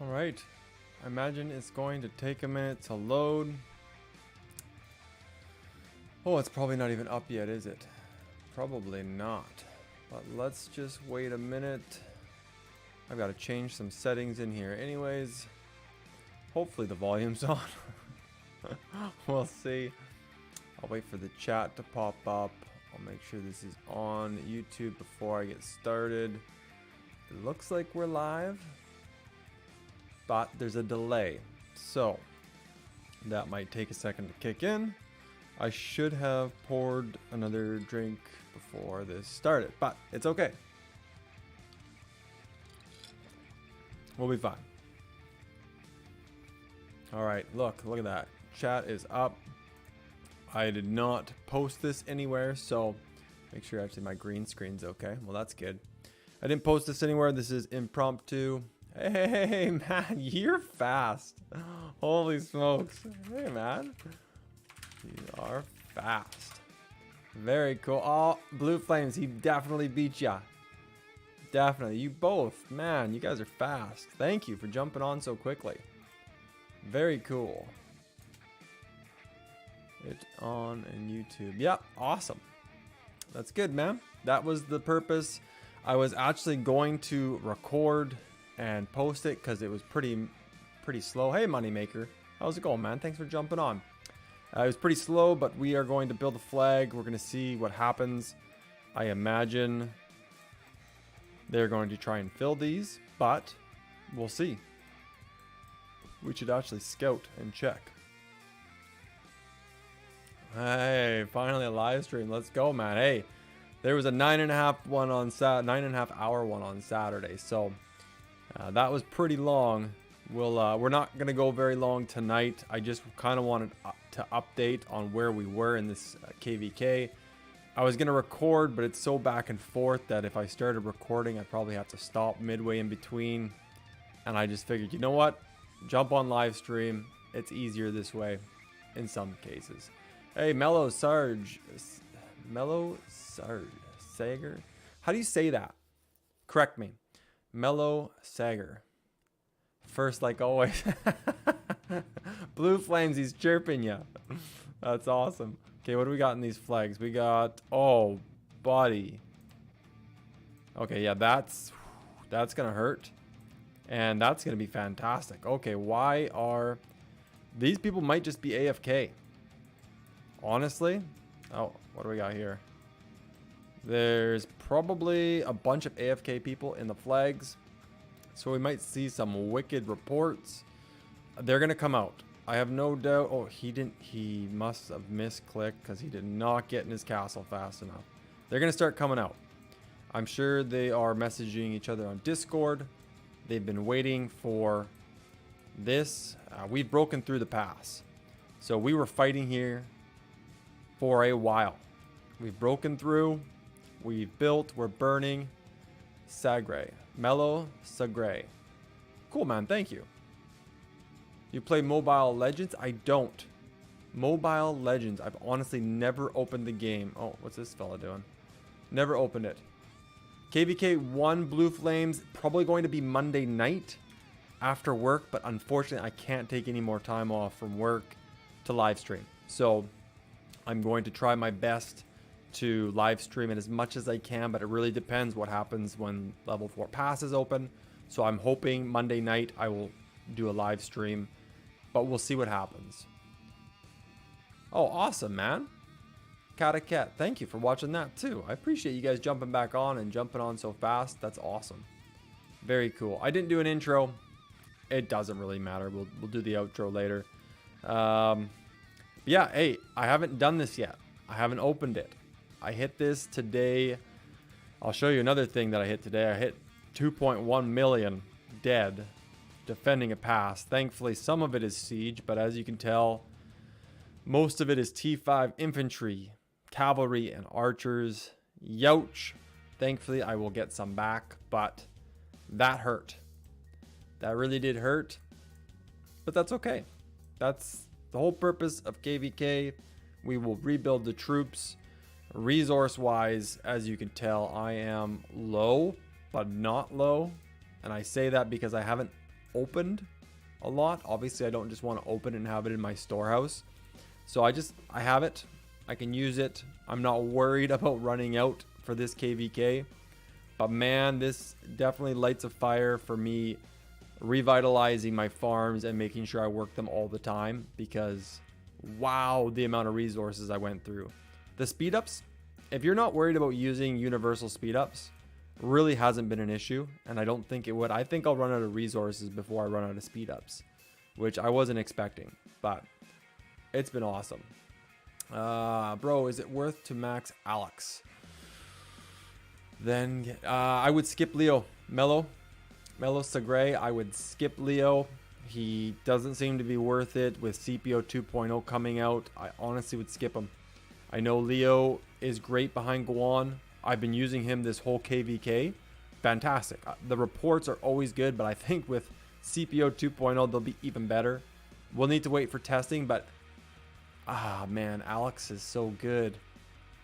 Alright, I imagine it's going to take a minute to load. Oh, it's probably not even up yet, is it? Probably not. But let's just wait a minute. I've got to change some settings in here anyways. Hopefully the volume's on. We'll see. I'll wait for the chat to pop up. I'll make sure this is on YouTube before I get started. It looks like we're live, but there's a delay. So that might take a second to kick in. I should have poured another drink before this started, but it's okay. We'll be fine. All right, look at that. Chat is up. I did not post this anywhere, so make sure actually my green screen's okay. Well, that's good. I didn't post this anywhere. This is impromptu. Hey, man, you're fast. Holy smokes. Hey, man. You are fast. Very cool. Oh, Blue Flames, he definitely beat ya. Definitely. You both. Man, you guys are fast. Thank you for jumping on so quickly. Very cool. It's on in YouTube. Yep, awesome. That's good, man. That was the purpose. I was actually going to record and post it because it was pretty slow. Hey, Moneymaker. How's it going, man? Thanks for jumping on. It was pretty slow, but we are going to build a flag. We're going to see what happens. I imagine they're going to try and fill these, but we'll see. We should actually scout and check. Hey, finally a live stream. Let's go, man. Hey, there was a 9.5 hour one on Saturday, so that was pretty long. We're not gonna go very long tonight. I just kind of wanted to update on where we were in this KvK. I was gonna record, but it's so back and forth that if I started recording, I'd probably have to stop midway in between. And I just figured, you know what? Jump on live stream. It's easier this way in some cases. Hey, Mellow Sarge. Mellow Sarge. Sager? How do you say that? Correct me. Mellow Sager. First, like always. Blue Flames, he's chirping ya. That's awesome. Okay, what do we got in these flags? We got, oh, buddy. Okay, yeah, that's gonna hurt. And that's gonna be fantastic. Okay, why are these people might just be AFK? Honestly. Oh, what do we got here? There's probably a bunch of AFK people in the flags. So we might see some wicked reports. They're going to come out. I have no doubt. Oh, he must have misclicked because he did not get in his castle fast enough. They're going to start coming out. I'm sure they are messaging each other on Discord. They've been waiting for this. We've broken through the pass. So we were fighting here for a while. We've broken through. We've built. We're burning. Sagre. Mellow Sagre. Cool, man. Thank you. You play Mobile Legends? I don't. Mobile Legends. I've honestly never opened the game. Oh, what's this fella doing? Never opened it. KvK 1 Blue Flames. Probably going to be Monday night after work, but unfortunately I can't take any more time off from work to live stream. So I'm going to try my best to live stream it as much as I can, but it really depends what happens when level 4 pass is open. So I'm hoping Monday night I will do a live stream, but we'll see what happens. Oh, awesome, man. KvK, thank you for watching that too. I appreciate you guys jumping back on and jumping on so fast. That's awesome. Very cool. I didn't do an intro. It doesn't really matter. We'll do the outro later. Yeah, hey, I haven't done this yet. I haven't opened it. I hit this today. I'll show you another thing that I hit today. I hit 2.1 million dead defending a pass. Thankfully, some of it is siege, but as you can tell, most of it is T5 infantry, cavalry, and archers. Youch. Thankfully, I will get some back, but that hurt. That really did hurt, but that's okay. That's the whole purpose of KvK. We will rebuild the troops. Resource wise, as you can tell, I am low, but not low. And I say that because I haven't opened a lot. Obviously, I don't just want to open it and have it in my storehouse. So I have it. I can use it. I'm not worried about running out for this KvK. But man, this definitely lights a fire for me revitalizing my farms and making sure I work them all the time, because wow, the amount of resources I went through. The speed ups, if you're not worried about using universal speed ups, really hasn't been an issue, and I don't think it would. I think I'll run out of resources before I run out of speed ups, which I wasn't expecting, but it's been awesome. Bro, is it worth to max Alex? Then I would skip Leo. Mello Segre, I would skip Leo. He doesn't seem to be worth it with CPO 2.0 coming out. I honestly would skip him. I know Leo is great behind Guan. I've been using him this whole KvK. Fantastic. The reports are always good, but I think with CPO 2.0, they'll be even better. We'll need to wait for testing, but man, Alex is so good.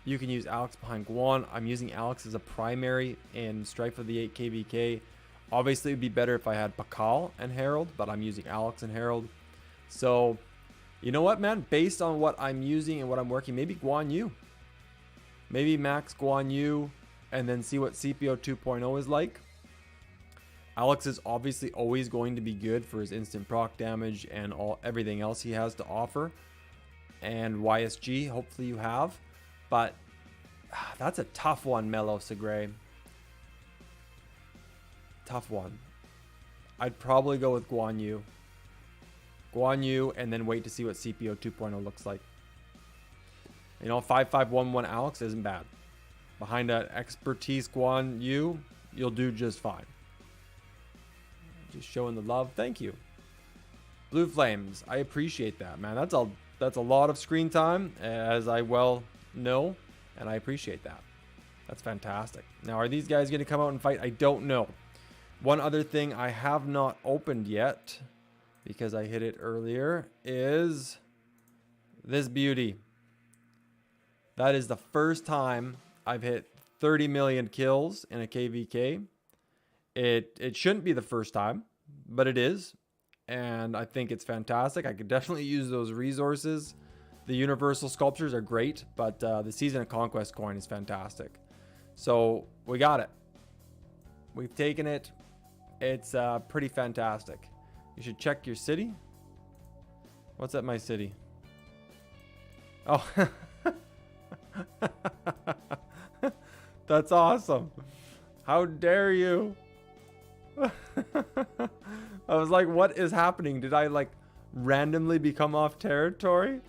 You can use Alex behind Guan. I'm using Alex as a primary in Strife of the 8 KvK. Obviously, it would be better if I had Pakal and Herald, but I'm using Alex and Herald. So, you know what, man? Based on what I'm using and what I'm working, maybe Guan Yu. Maybe max Guan Yu and then see what CPO 2.0 is like. Alex is obviously always going to be good for his instant proc damage and everything else he has to offer. And YSG, hopefully you have. But that's a tough one, Mello Segre. Tough one. I'd probably go with Guan Yu. Guan Yu, and then wait to see what CPO 2.0 looks like. You know, 5511 Alex isn't bad. Behind that expertise Guan Yu, you'll do just fine. Just showing the love. Thank you. Blue Flames, I appreciate that, man. That's a lot of screen time, as I well know, and I appreciate that. That's fantastic. Now, are these guys going to come out and fight? I don't know. One other thing I have not opened yet, because I hit it earlier, is this beauty. That is the first time I've hit 30 million kills in a KvK. It shouldn't be the first time, but it is. And I think it's fantastic. I could definitely use those resources. The universal sculptures are great, but the Season of Conquest coin is fantastic. So we got it. We've taken it. It's pretty fantastic. You should check your city. What's at my city? Oh. That's awesome. How dare you? I was like, what is happening? Did I like randomly become off territory?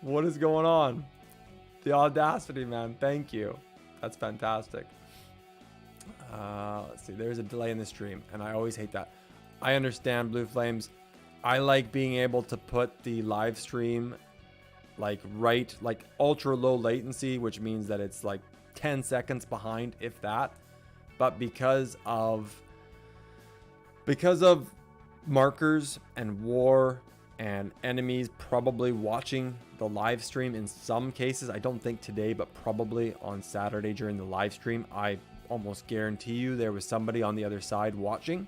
What is going on? The audacity, man. Thank you. That's fantastic. Let's see. There's a delay in the stream, and I always hate that. I understand, Blue Flames. I like being able to put the live stream like ultra low latency, which means that it's like 10 seconds behind, if that. But because of markers and war and enemies probably watching the live stream in some cases, I don't think today, but probably on Saturday during the live stream, I almost guarantee you there was somebody on the other side watching.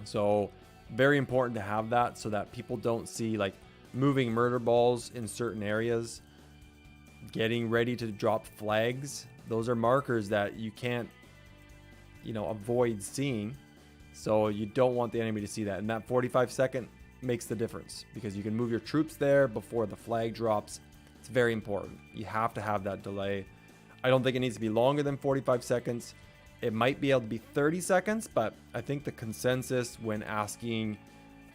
So very important to have that so that people don't see like moving murder balls in certain areas, getting ready to drop flags. Those are markers that you can't, avoid seeing. So you don't want the enemy to see that. And that 45-second makes the difference because you can move your troops there before the flag drops. It's very important. You have to have that delay. I don't think it needs to be longer than 45 seconds. It might be able to be 30 seconds, but I think the consensus when asking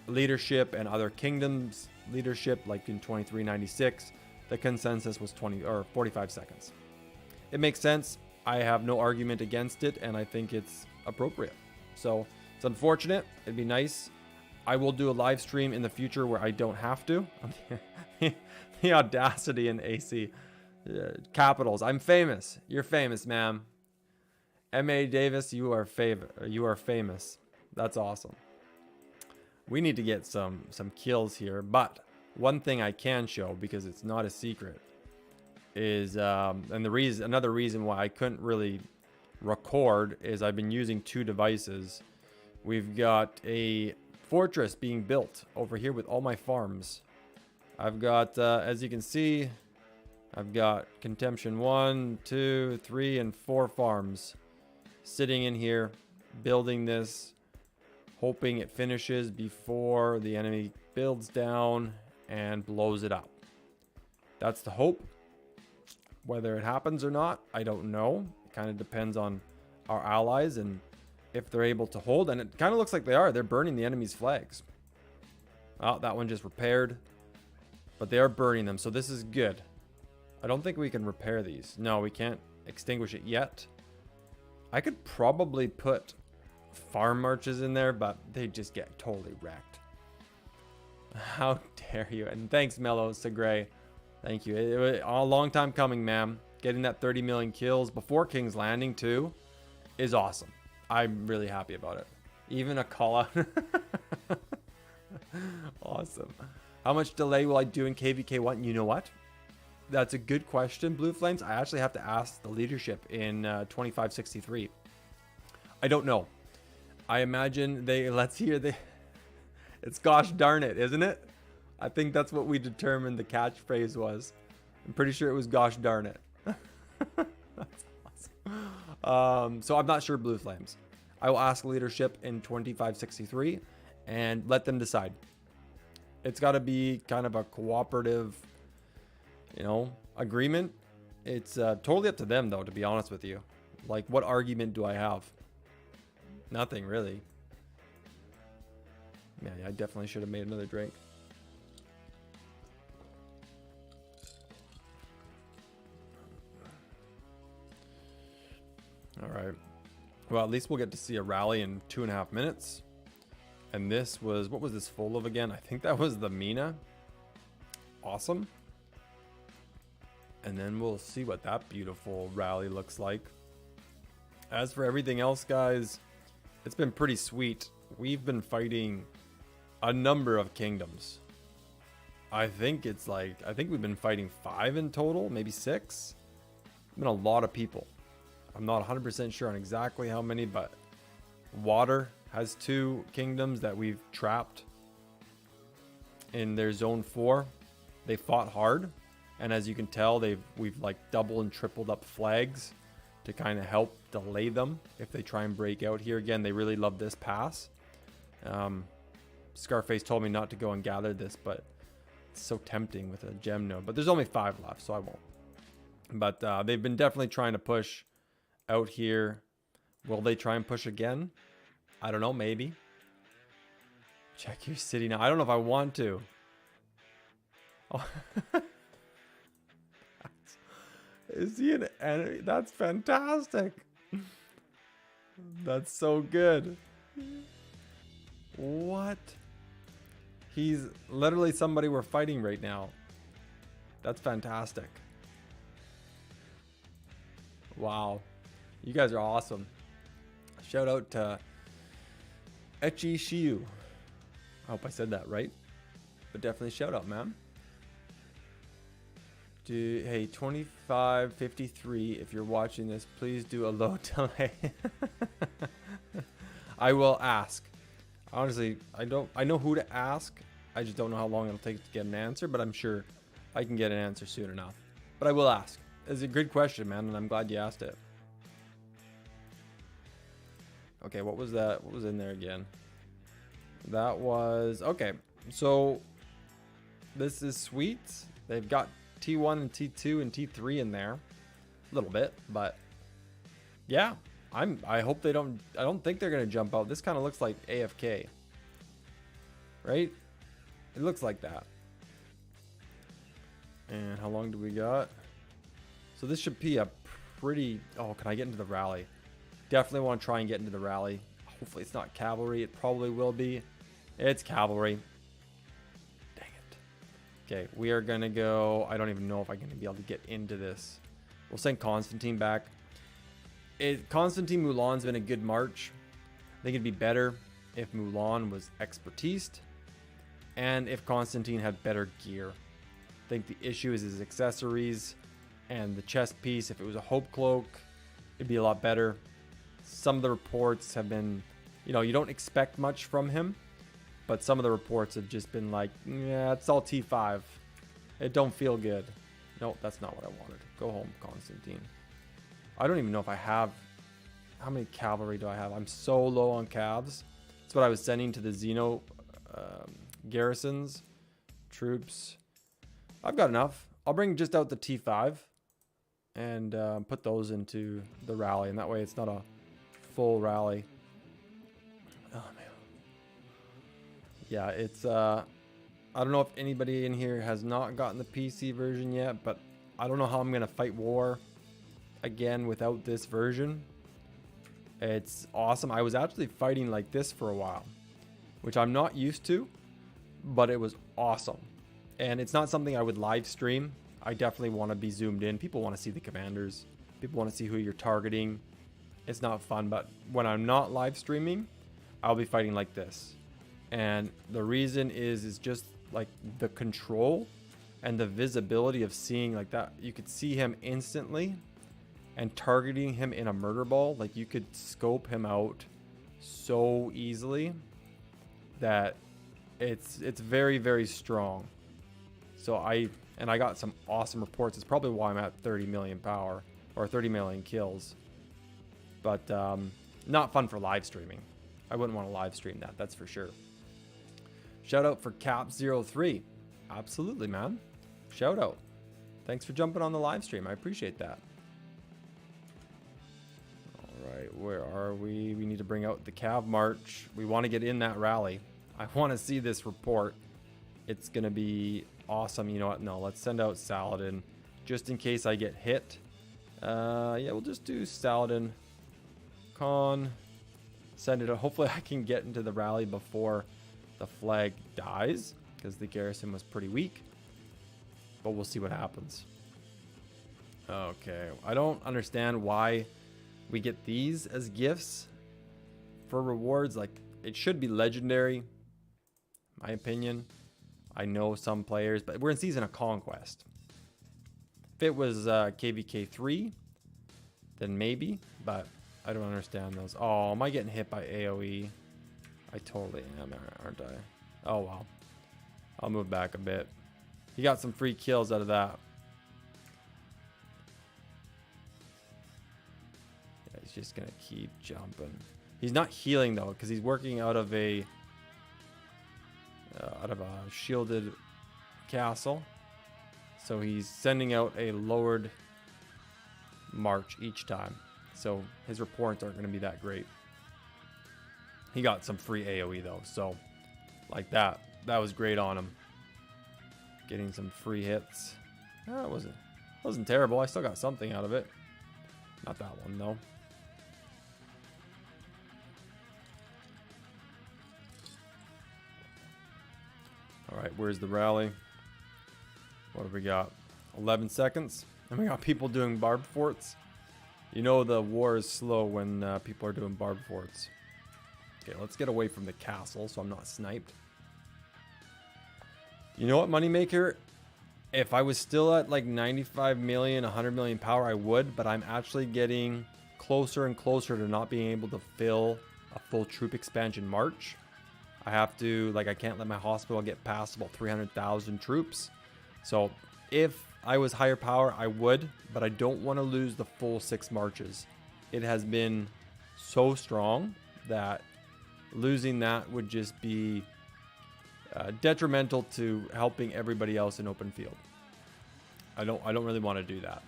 leadership and other kingdoms leadership, like in 2396, the consensus was 45 seconds. It makes sense. I have no argument against it, and I think it's appropriate. So it's unfortunate. It'd be nice. I will do a live stream in the future where I don't have to. The audacity in AC capitals. I'm famous. You're famous, ma'am. M.A. Davis, you are famous. That's awesome. We need to get some kills here, but one thing I can show, because it's not a secret, is another reason why I couldn't really record is I've been using two devices. We've got a fortress being built over here with all my farms. I've got, as you can see, I've got Contemption 1, 2, 3, and 4 farms sitting in here, building this, hoping it finishes before the enemy builds down and blows it up. That's the hope. Whether it happens or not, I don't know. It kind of depends on our allies and if they're able to hold. And it kind of looks like they are. They're burning the enemy's flags. Oh, that one just repaired. But they are burning them, so this is good. I don't think we can repair these. No, we can't extinguish it yet. I could probably put farm marches in there, but they just get totally wrecked. How dare you? And thanks, Mellow Segray. Thank you. It was a long time coming, ma'am. Getting that 30 million kills before King's Landing, too, is awesome. I'm really happy about it. Even a call out. Awesome. How much delay will I do in KvK 1? You know what? That's a good question, Blue Flames. I actually have to ask the leadership in 2563. I don't know. I imagine let's hear it's gosh darn it, isn't it? I think that's what we determined the catchphrase was. I'm pretty sure it was gosh darn it. That's awesome. So I'm not sure, Blue Flames. I will ask leadership in 2563 and let them decide. It's got to be kind of a cooperative, agreement. It's totally up to them, though, to be honest with you. Like, what argument do I have? Nothing, really. Yeah, I definitely should have made another drink. All right. Well, at least we'll get to see a rally in 2.5 minutes. And this was, what was this full of again? I think that was the Mina. Awesome. And then we'll see what that beautiful rally looks like. As for everything else, guys, it's been pretty sweet. We've been fighting a number of kingdoms. I think we've been fighting 5 in total, maybe 6. Been a lot of people. I'm not 100% sure on exactly how many, but Water has 2 kingdoms that we've trapped in their zone 4. They fought hard, and as you can tell, we've like double and tripled up flags to kind of help delay them if they try and break out here. Again, they really love this pass. Scarface told me not to go and gather this, but it's so tempting with a gem node. But there's only 5 left, so I won't. But they've been definitely trying to push out here. Will they try and push again? I don't know, maybe. Check your city now. I don't know if I want to. Oh. Is he an enemy? That's fantastic. That's so good. What? He's literally somebody we're fighting right now. That's fantastic. Wow. You guys are awesome. Shout out to Echi Shiu. I hope I said that right. But definitely shout out, man. Hey, 2553, if you're watching this, please do a low delay. I will ask. Honestly, I know who to ask. I just don't know how long it'll take to get an answer, but I'm sure I can get an answer soon enough. But I will ask. It's a good question, man, and I'm glad you asked it. Okay, what was that? What was in there again? That was... Okay, so this is sweet. They've got T1 and T2 and T3 in there. A little bit, but... Yeah, I hope they don't... I don't think they're going to jump out. This kind of looks like AFK. Right? It looks like that. And how long do we got? So this should be a pretty... Oh, can I get into the rally? Definitely want to try and get into the rally. Hopefully it's not cavalry. It probably will be. It's cavalry. Dang it. Okay, we are going to go... I don't even know if I'm going to be able to get into this. We'll send Constantine back. Constantine Mulan's been a good march. I think it'd be better if Mulan was expertised and if Constantine had better gear. I think the issue is his accessories and the chest piece. If it was a Hope Cloak, it'd be a lot better. Some of the reports have been, you don't expect much from him. But some of the reports have just been like, yeah, it's all T5. It don't feel good. No, that's not what I wanted. Go home, Constantine. I don't even know if I have... How many cavalry do I have? I'm so low on calves. That's what I was sending to the Xeno garrisons. Troops. I've got enough. I'll bring just out the T5. And put those into the rally. And that way it's not a full rally. Oh, man. Yeah, it's... I don't know if anybody in here has not gotten the PC version yet. But I don't know how I'm going to fight war again without this version. It's awesome. I was actually fighting like this for a while, which I'm not used to, but it was awesome. And it's not something I would live stream. I definitely want to be zoomed in. People want to see the commanders. People want to see who you're targeting. It's not fun, but when I'm not live streaming, I'll be fighting like this. And the reason is just like the control and the visibility of seeing like that. You could see him instantly. And targeting him in a murder ball, like you could scope him out so easily that it's very, very strong. So I got some awesome reports. It's probably why I'm at 30 million power or 30 million kills. But not fun for live streaming. I wouldn't want to live stream that, that's for sure. Shout out for Cap03. Absolutely, man. Shout out. Thanks for jumping on the live stream. I appreciate that. Right, where are we? We need to bring out the Cav March. We want to get in that rally. I want to see this report. It's going to be awesome. You know what? No, let's send out Saladin just in case I get hit. Yeah, we'll just do Saladin. Con. Send it. Hopefully I can get into the rally before the flag dies because the garrison was pretty weak. But we'll see what happens. Okay, I don't understand why we get these as gifts for rewards. Like, it should be legendary, my opinion. I know some players, but we're in Season of Conquest. If it was KvK 3, then maybe, but I don't understand those. Oh, am I getting hit by AoE? I totally am, aren't I? Oh, well. I'll move back a bit. He got some free kills out of that. He's just gonna keep jumping. He's not healing though, because he's working out of a shielded castle. So he's sending out a lowered march each time. So his reports aren't gonna be that great. He got some free AoE though, so like that was great on him. Getting some free hits. Oh, it wasn't terrible. I still got something out of it. Not that one though. All right, where's the rally? What have we got? 11 seconds. And we got people doing barbed forts. You know the war is slow when people are doing barbed forts. Okay, let's get away from the castle so I'm not sniped. You know what, Moneymaker? If I was still at like 95 million, 100 million power, I would. But I'm actually getting closer and closer to not being able to fill a full troop expansion march. I have to, like, I can't let my hospital get past about 300,000 troops. So if I was higher power, I would, but I don't want to lose the full 6 marches. It has been so strong that losing that would just be detrimental to helping everybody else in open field. I don't really want to do that.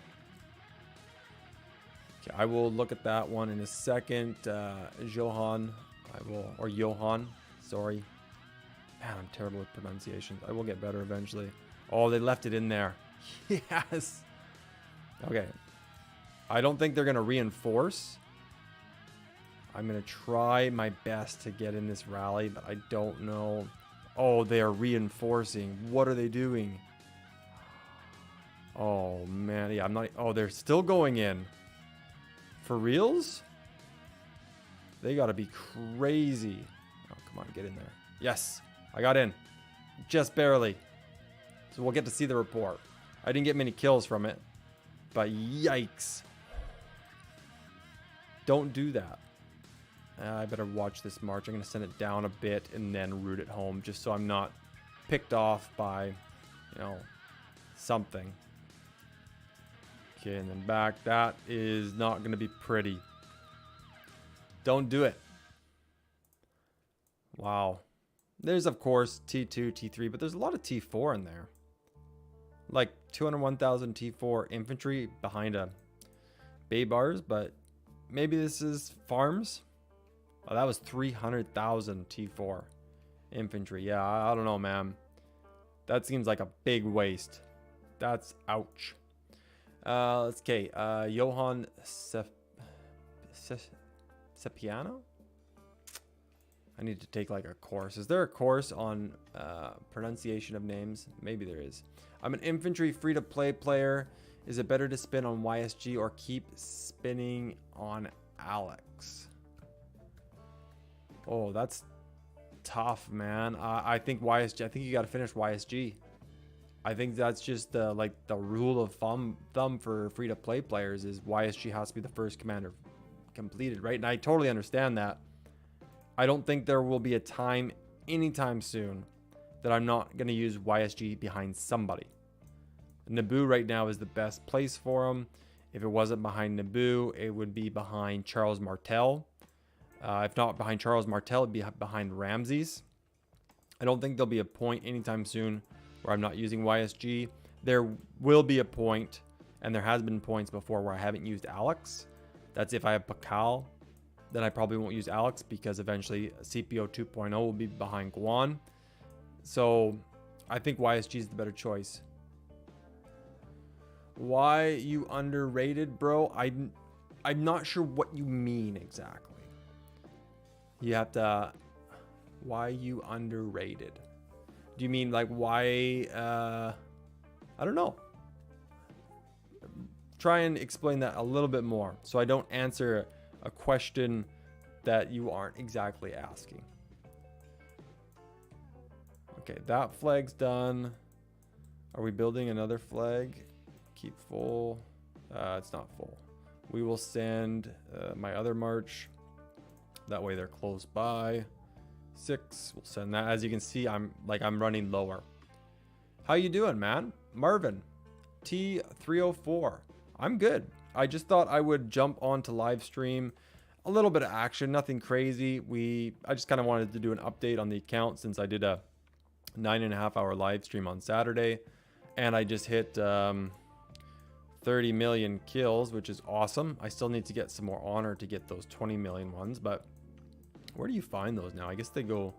Okay, I will look at that one in a second. Johan, Johan. Sorry. Man, I'm terrible with pronunciations. I will get better eventually. Oh, they left it in there. Yes. Okay. I don't think they're going to reinforce. I'm going to try my best to get in this rally, but I don't know. Oh, they are reinforcing. What are they doing? Oh, man. Yeah, I'm not... Oh, they're still going in. For reals? They got to be crazy. Oh, come on, get in there. Yes, I got in. Just barely. So we'll get to see the report. I didn't get many kills from it, but yikes. Don't do that. I better watch this march. I'm going to send it down a bit and then route it home, just so I'm not picked off by, you know, something. Okay, and then back. That is not going to be pretty. Don't do it. Wow. There's, of course, T2, T3, but there's a lot of T4 in there. Like 201,000 T4 infantry behind a bay bars, but maybe this is farms. Oh, that was 300,000 T4 infantry. Yeah, I don't know, man. That seems like a big waste. That's ouch. Let's okay. Johan Sepiano? I need to take like a course. Is there a course on pronunciation of names? Maybe there is. I'm an infantry free-to-play player. Is it better to spin on YSG or keep spinning on Alex? Oh, that's tough, man. I think YSG. I think you got to finish YSG. I think that's just like the rule of thumb for free-to-play players is YSG has to be the first commander completed, right? And I totally understand that. I don't think there will be a time anytime soon that I'm not going to use YSG behind somebody. Naboo right now is the best place for him. If it wasn't behind Naboo, it would be behind Charles Martel. If not behind Charles Martel, it'd be behind Ramses. I don't think there'll be a point anytime soon where I'm not using YSG. There will be a point, and there has been points before where I haven't used Alex. That's if I have Pakal. Then I probably won't use Alex because eventually CPO 2.0 will be behind Guan. So I think YSG is the better choice. Why you underrated, bro? I'm not sure what you mean exactly. You have to... Why you underrated? Do you mean like why... I don't know. Try and explain that a little bit more so I don't answer a question that you aren't exactly asking. Okay, that flag's done. Are we building another flag? Keep full. It's not full. We will send my other march. That way they're close by. 6. We'll send that. As you can see, I'm running lower. How you doing, man? Marvin, T304. I'm good. I just thought I would jump onto live stream. A little bit of action, nothing crazy. I just kind of wanted to do an update on the account since I did a 9.5-hour live stream on Saturday. And I just hit 30 million kills, which is awesome. I still need to get some more honor to get those 20 million ones. But where do you find those now? I guess they go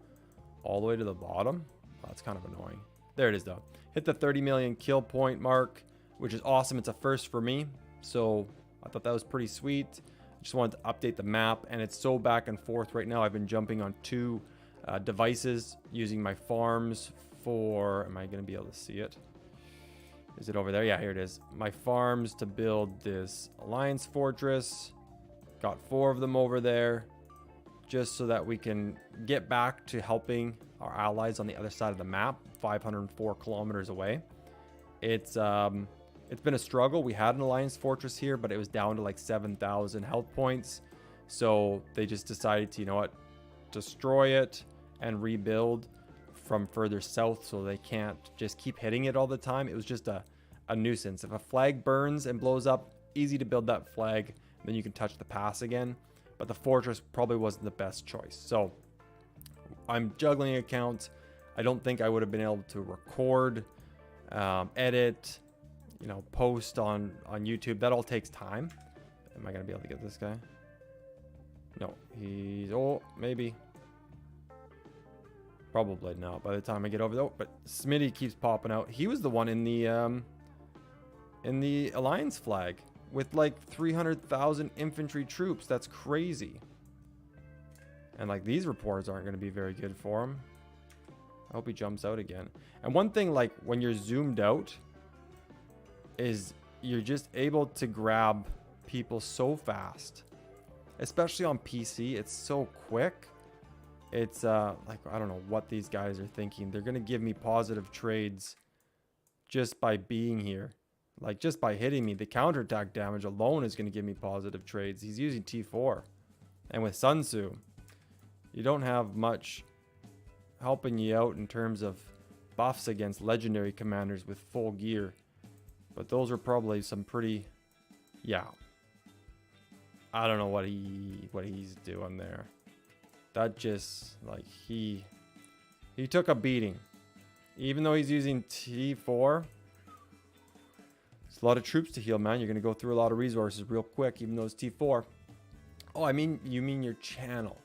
all the way to the bottom. Oh, that's kind of annoying. There it is, though. Hit the 30 million kill point mark, which is awesome. It's a first for me. So I thought that was pretty sweet. I just wanted to update the map, and it's so back and forth right now. I've been jumping on 2 devices using my farms for... Am I going to be able to see it? Is it over there? Yeah, here it is. My farms to build this Alliance Fortress. Got 4 of them over there, just so that we can get back to helping our allies on the other side of the map, 504 kilometers away. It's been a struggle. We had an Alliance Fortress here, but it was down to like 7,000 health points. So they just decided to, you know what, destroy it and rebuild from further south so they can't just keep hitting it all the time. It was just a nuisance. If a flag burns and blows up, easy to build that flag, then you can touch the pass again. But the fortress probably wasn't the best choice. So I'm juggling accounts. I don't think I would have been able to record, edit, you know, post on YouTube. That all takes time. Am I gonna be able to get this guy? No, he's... Oh, maybe. Probably not by the time I get over there. Oh, but Smitty keeps popping out. He was the one in the Alliance flag with like 300,000 infantry troops. That's crazy. And like these reports aren't going to be very good for him. I hope he jumps out again. And one thing, like when you're zoomed out, is you're just able to grab people so fast, especially on PC. It's so quick. It's like, I don't know what these guys are thinking. They're gonna give me positive trades just by being here, like just by hitting me. The counterattack damage alone is gonna give me positive trades. He's using T4 and with Sun Tzu, you don't have much helping you out in terms of buffs against legendary commanders with full gear. But those are probably some pretty, yeah. I don't know what he's doing there. That just, like, he took a beating. Even though he's using T4, it's a lot of troops to heal, man. You're going to go through a lot of resources real quick, even though it's T4. Oh, you mean your channel.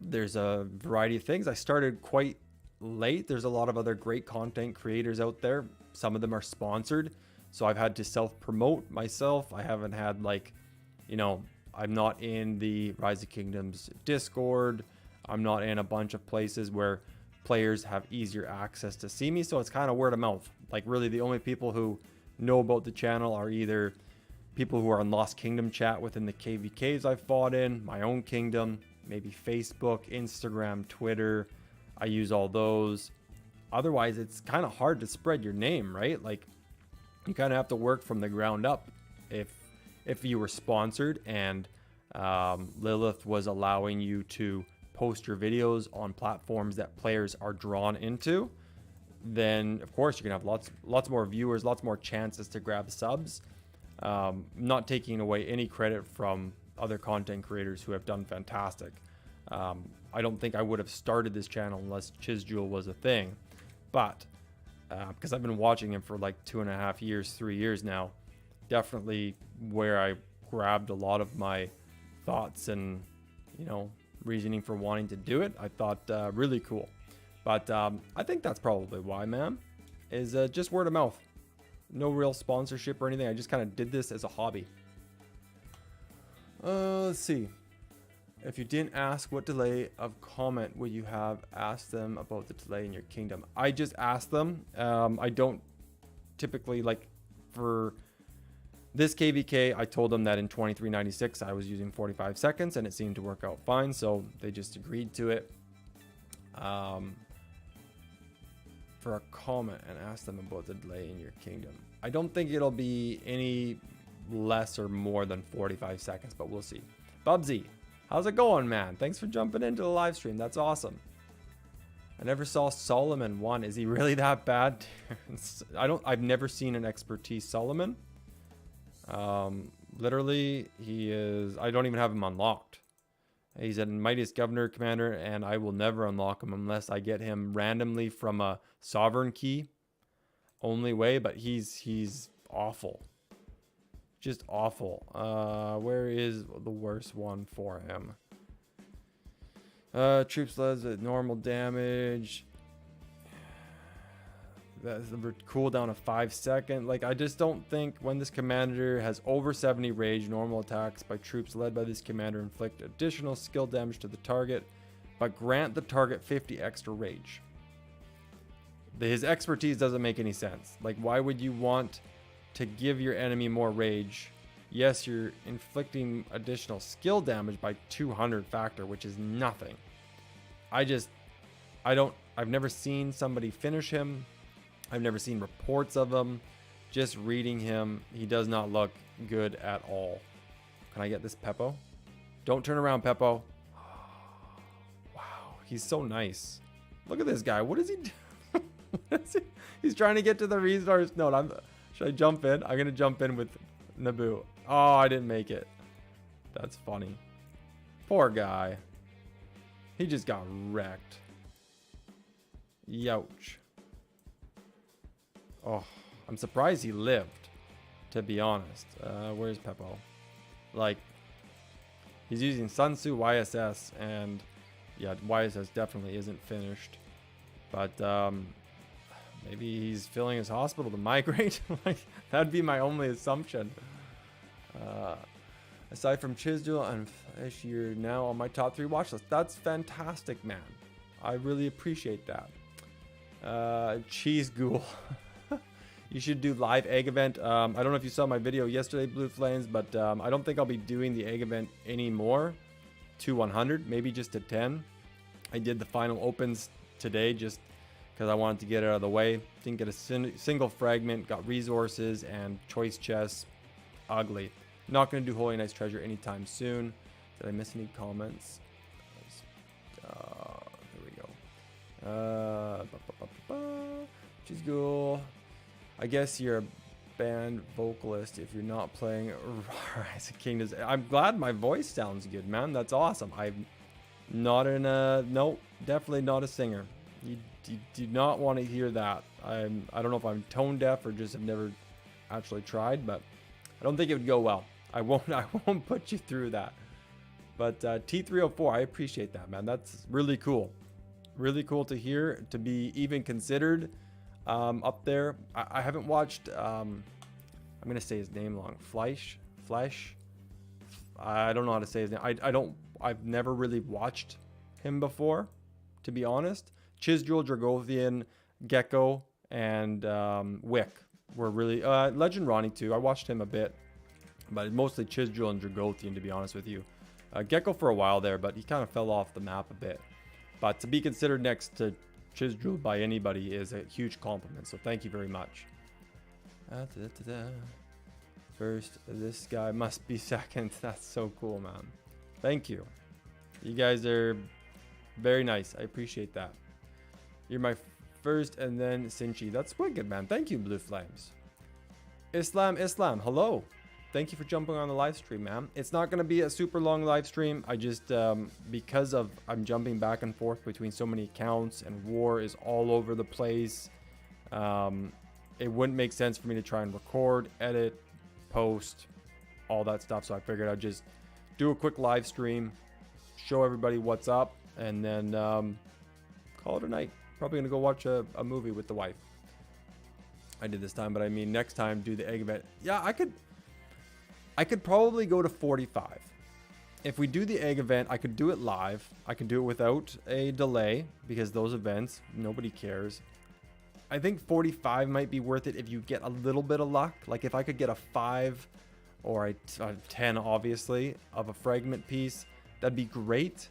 There's a variety of things. I started quite late. There's a lot of other great content creators out there. Some of them are sponsored, so I've had to self-promote myself. I haven't had, like, you know, I'm not in the Rise of Kingdoms Discord. I'm not in a bunch of places where players have easier access to see me, so it's kind of word of mouth. Like, really the only people who know about the channel are either people who are in Lost Kingdom chat within the KvKs I've fought in, my own kingdom, maybe Facebook, Instagram, Twitter. I use all those. Otherwise, it's kind of hard to spread your name, right? Like, you kind of have to work from the ground up. If you were sponsored and Lilith was allowing you to post your videos on platforms that players are drawn into, then of course you're gonna have lots more viewers, lots more chances to grab subs. Not taking away any credit from other content creators who have done fantastic. I don't think I would have started this channel unless Chizjul was a thing, but because I've been watching him for like 2.5 years, 3 years now, definitely where I grabbed a lot of my thoughts and, you know, reasoning for wanting to do it. I thought really cool. But I think that's probably why, man, is just word of mouth. No real sponsorship or anything. I just kind of did this as a hobby. Let's see. If you didn't ask what delay of comment would you have asked them about the delay in your kingdom? I just asked them. I don't typically, like, for this KvK, I told them that in 2396 I was using 45 seconds and it seemed to work out fine, so they just agreed to it. For a comment and ask them about the delay in your kingdom. I don't think it'll be any less or more than 45 seconds, but we'll see. Bubsy, how's it going, man? Thanks for jumping into the live stream. That's awesome. I never saw Solomon 1. Is he really that bad? I've never seen an expertise Solomon. Literally, he is, I don't even have him unlocked. He's a Mightiest Governor Commander, and I will never unlock him unless I get him randomly from a Sovereign key. Only way, but he's awful. Just awful. Where is the worst one for him? Troops leads at normal damage. That's the cooldown of 5 seconds. Like, I just don't think when this commander has over 70 rage, normal attacks by troops led by this commander inflict additional skill damage to the target, but grant the target 50 extra rage. His expertise doesn't make any sense. Like, why would you want to give your enemy more rage? Yes, you're inflicting additional skill damage by 200 factor, which is nothing. I've never seen somebody finish him. I've never seen reports of him. Just reading him, he does not look good at all. Can I get this Peppo? Don't turn around, Peppo. Wow, he's so nice. Look at this guy. What is he doing? He's trying to get to the resource node. Should I jump in? I'm going to jump in with Naboo. Oh, I didn't make it. That's funny. Poor guy. He just got wrecked. Youch. Oh, I'm surprised he lived, to be honest. Where's Peppo? Like, he's using Sun Tzu YSS, and yeah, YSS definitely isn't finished. But maybe he's filling his hospital to migrate. Like, that'd be my only assumption. Aside from Chizjul and Flesh, you're now on my top 3 watch list. That's fantastic, man. I really appreciate that. Cheese Ghoul. You should do live egg event. I don't know if you saw my video yesterday, Blue Flames, but I don't think I'll be doing the egg event anymore to 100, maybe just to 10. I did the final opens today just because I wanted to get it out of the way. Didn't get a single fragment, got resources and choice chests. Ugly. Not going to do Holy Knight's Treasure anytime soon. Did I miss any comments? She's cool. I guess you're a band vocalist if you're not playing Rise of Kingdoms. I'm glad my voice sounds good, man. That's awesome. I'm not in a... Nope, definitely not a singer. You do not want to hear that. I don't know if I'm tone deaf or just have never actually tried, but I don't think it would go well. I won't put you through that. But T304, I appreciate that, man. That's really cool. Really cool to hear, to be even considered up there. I haven't watched, I'm going to say his name wrong. Flesh. I don't know how to say his name. I've never really watched him before, to be honest. Chisdril, Dragothian, Gecko, and Wick were really... Legend Ronnie, too. I watched him a bit. But mostly Chisdril and Dragothian, to be honest with you. Gecko for a while there, but he kind of fell off the map a bit. But to be considered next to Chisdril by anybody is a huge compliment. So thank you very much. First, this guy must be second. That's so cool, man. Thank you. You guys are very nice. I appreciate that. You're my first and then Sinchi. That's wicked, man. Thank you, Blue Flames. Islam, hello. Thank you for jumping on the live stream, man. It's not going to be a super long live stream. I just, because I'm jumping back and forth between so many accounts and war is all over the place. It wouldn't make sense for me to try and record, edit, post, all that stuff. So I figured I'd just do a quick live stream, show everybody what's up, and then call it a night. Probably gonna go watch a movie with the wife. I did this time, but I mean next time do the egg event. Yeah, I could probably go to 45. If we do the egg event, I could do it live. I can do it without a delay because those events, nobody cares. I think 45 might be worth it if you get a little bit of luck. Like if I could get a 5 or a 10, obviously, of a fragment piece, that'd be great.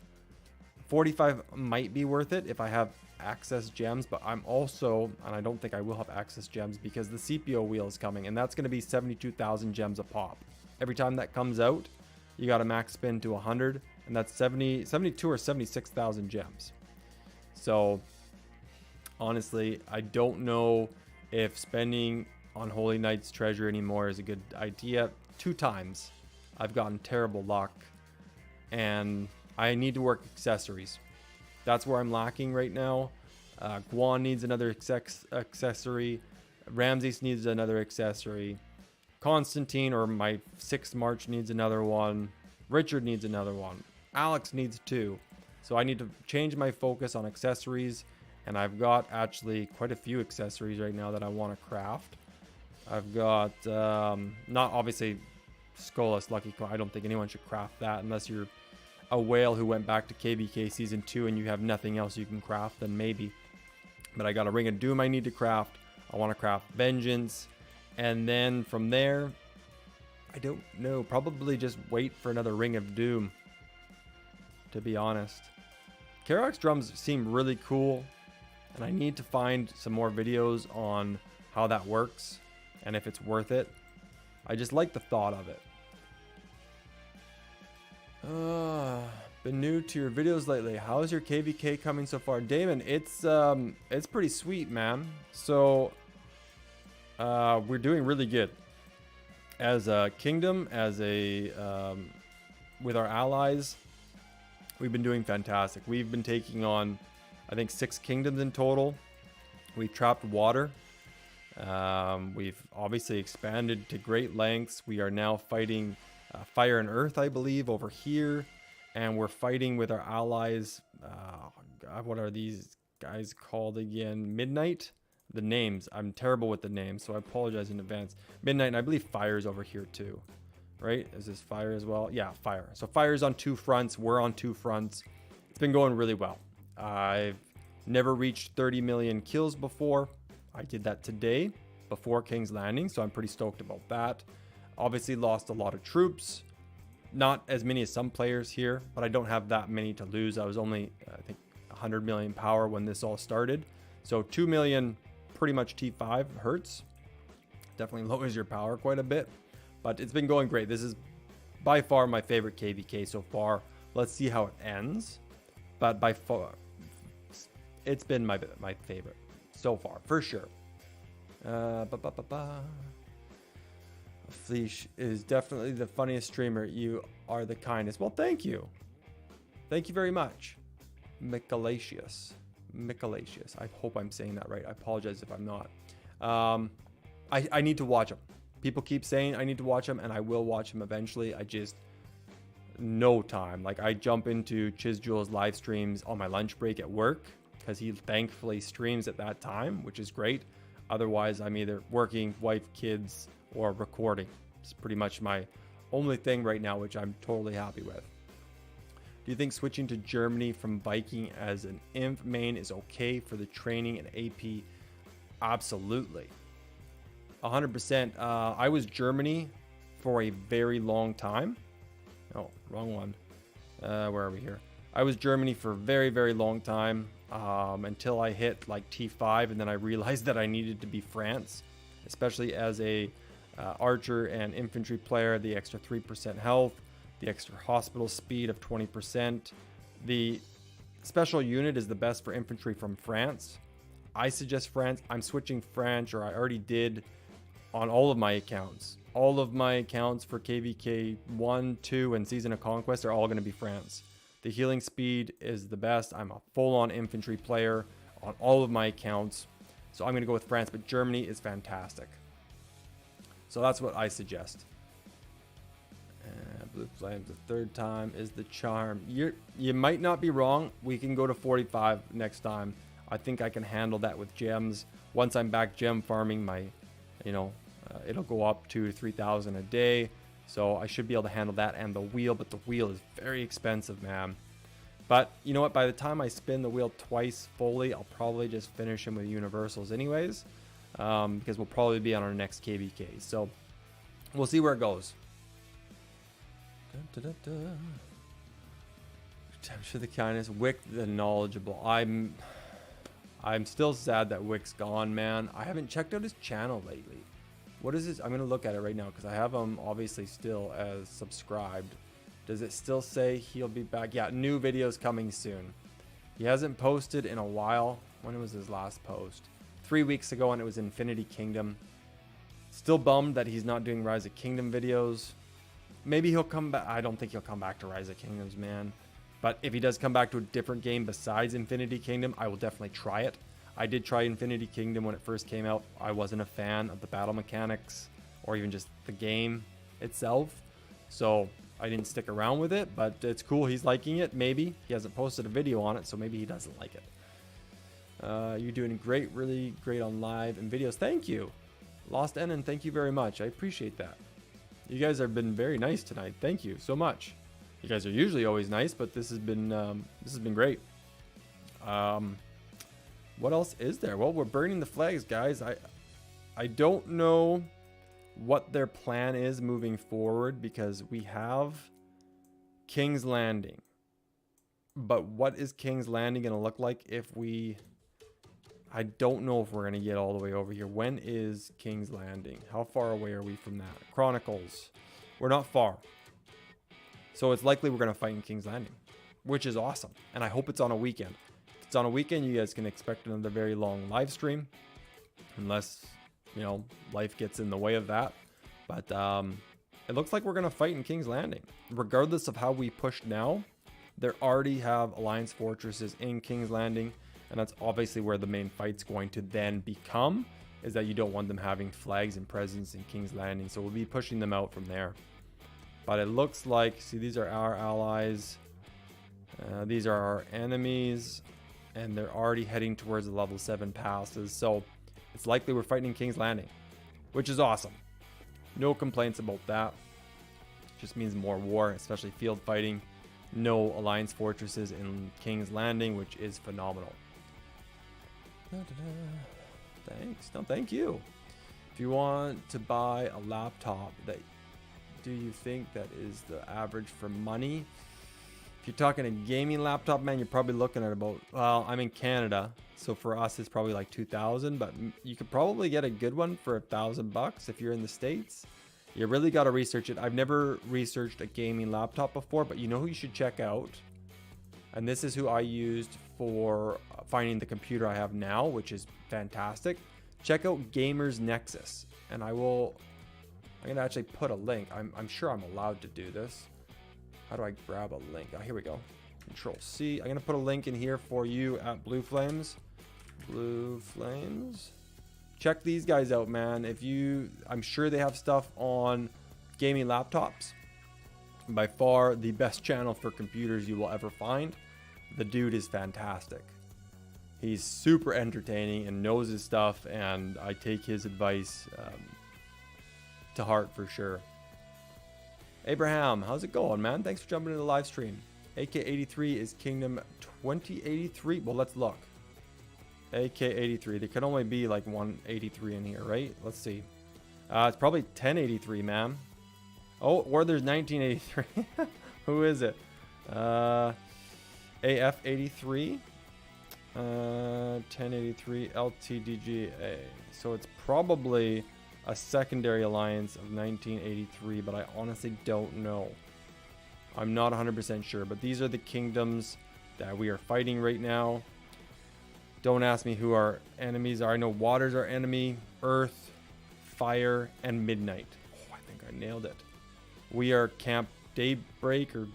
45 might be worth it if I have access gems, but I'm also, and I don't think I will have access gems because the CPO wheel is coming, and that's going to be 72,000 gems a pop. Every time that comes out, you got a max spin to 100, and that's 72 or 76,000 gems. So honestly, I don't know if spending on Holy Knight's treasure anymore is a good idea. 2 times I've gotten terrible luck, and I need to work accessories. That's where I'm lacking right now. Guan needs another accessory. Ramses needs another accessory. Constantine, or my 6th March, needs another one. Richard needs another one. Alex needs 2. So I need to change my focus on accessories. And I've got actually quite a few accessories right now that I want to craft. I've got, not obviously Skolas Lucky Coin. I don't think anyone should craft that unless you're a whale who went back to KvK Season 2 and you have nothing else you can craft, then maybe. But I got a Ring of Doom I need to craft. I want to craft Vengeance. And then from there, I don't know. Probably just wait for another Ring of Doom, to be honest. Karox drums seem really cool. And I need to find some more videos on how that works and if it's worth it. I just like the thought of it. Been new to your videos lately. How's your KvK coming so far? Damon, it's pretty sweet, man. So we're doing really good as a kingdom, as a with our allies. We've been doing fantastic. We've been taking on, I think, 6 kingdoms in total. We've trapped water. We've obviously expanded to great lengths. We are now fighting fire and earth, I believe, over here. And we're fighting with our allies. God, what are these guys called again? Midnight? The names. I'm terrible with the names, so I apologize in advance. Midnight, and I believe fire's over here too. Right? Is this fire as well? Yeah, fire. So fire's on 2 fronts. We're on 2 fronts. It's been going really well. I've never reached 30 million kills before. I did that today before King's Landing, so I'm pretty stoked about that. Obviously lost a lot of troops. Not as many as some players here, but I don't have that many to lose. I was only, I think, 100 million power when this all started. So 2 million, pretty much T5 hurts. Definitely lowers your power quite a bit, but it's been going great. This is by far my favorite KvK so far. Let's see how it ends. But by far, it's been my favorite so far, for sure. Fleesh is definitely the funniest streamer. You are the kindest. Well, thank you. Thank you very much. Micalacious. I hope I'm saying that right. I apologize if I'm not. I need to watch them. People keep saying I need to watch them, and I will watch them eventually. I just, no time. Like, I jump into Chizjul's live streams on my lunch break at work because he thankfully streams at that time, which is great. Otherwise, I'm either working, wife, kids, or recording. It's pretty much my only thing right now, which I'm totally happy with. Do you think switching to Germany from Viking as an Inf main is okay for the training and AP? Absolutely. 100%. I was Germany for a very long time. Oh, wrong one. Where are we here? I was Germany for a very, very long time until I hit like T5, and then I realized that I needed to be France, especially as a archer and infantry player. The extra 3% health, the extra hospital speed of 20%. The special unit is the best for infantry from France. I suggest France. I'm switching French, or I already did, on all of my accounts. All of my accounts for KvK 1, 2, and Season of Conquest are all going to be France. The healing speed is the best. I'm a full-on infantry player on all of my accounts. So I'm going to go with France, but Germany is fantastic. So that's what I suggest. Blue Flames the third time is the charm. You might not be wrong. We can go to 45 next time. I think I can handle that with gems. Once I'm back gem farming, my, it'll go up to 3,000 a day. So I should be able to handle that and the wheel, but the wheel is very expensive, man. But you know what? By the time I spin the wheel twice fully, I'll probably just finish him with universals anyways, because we'll probably be on our next KvK. So we'll see where it goes. Attempts for the kindness. Wick the knowledgeable. I'm still sad that Wick's gone, man. I haven't checked out his channel lately. What is this? I'm gonna look at it right now because I have him obviously still as subscribed. Does it still say he'll be back? Yeah, new videos coming soon. He hasn't posted in a while. When was his last post? 3 weeks ago, and it was Infinity Kingdom. Still bummed that he's not doing Rise of Kingdom videos. Maybe he'll come back. I don't think he'll come back to Rise of Kingdoms, man. But if he does come back to a different game besides Infinity Kingdom, I will definitely try it. I did try Infinity Kingdom when it first came out. I wasn't a fan of the battle mechanics or even just the game itself. So I didn't stick around with it, but it's cool. He's liking it. Maybe. He hasn't posted a video on it, so maybe he doesn't like it. You're doing great, really great on live and videos. Thank you. Lost Enon, thank you very much. I appreciate that. You guys have been very nice tonight. Thank you so much. You guys are usually always nice, but this has been great. What else is there? Well, we're burning the flags, guys. I don't know what their plan is moving forward because we have King's Landing. But what is King's Landing going to look like if we... I don't know if we're going to get all the way over here. When is King's Landing? How far away are we from that? Chronicles. We're not far. So it's likely we're going to fight in King's Landing, which is awesome. And I hope it's on a weekend. If it's on a weekend, you guys can expect another very long live stream. Unless, life gets in the way of that. But it looks like we're going to fight in King's Landing. Regardless of how we push now, they already have Alliance fortresses in King's Landing. And that's obviously where the main fight's going to then become, is that you don't want them having flags and presence in King's Landing. So we'll be pushing them out from there. But it looks like, see, these are our allies. These are our enemies. And they're already heading towards the level 7 passes. So it's likely we're fighting in King's Landing, which is awesome. No complaints about that. Just means more war, especially field fighting. No Alliance fortresses in King's Landing, which is phenomenal. Thanks. No, thank you. If you want to buy a laptop, do you think that is the average for money? If you're talking a gaming laptop, man, you're probably looking at about, well, I'm in Canada, so for us it's probably like 2,000, but you could probably get a good one for $1,000 if you're in the States. You really got to research it. I've never researched a gaming laptop before, but you know who you should check out? And this is who I used for finding the computer I have now, which is fantastic. Check out Gamers Nexus, and I'm gonna actually put a link. I'm sure I'm allowed to do this. How do I grab a link? Oh, here we go. Control C. I'm gonna put a link in here for you at Blue Flames. Blue Flames. Check these guys out, man. I'm sure they have stuff on gaming laptops. By far the best channel for computers you will ever find. The dude is fantastic. He's super entertaining and knows his stuff, and I take his advice to heart for sure. Abraham, how's it going, man? Thanks for jumping into the live stream. AK83 is Kingdom 2083. Well, let's look. AK83. There can only be like 183 in here, right? Let's see. It's probably 1083, man. Oh, or there's 1983. Who is it? AF83. 1083 LTDGA. So it's probably a secondary alliance of 1983, but I honestly don't know. I'm not 100% sure, but these are the kingdoms that we are fighting right now. Don't ask me who our enemies are. I know water's our enemy, earth, fire, and midnight. Oh, I think I nailed it. We are Camp Daybreak or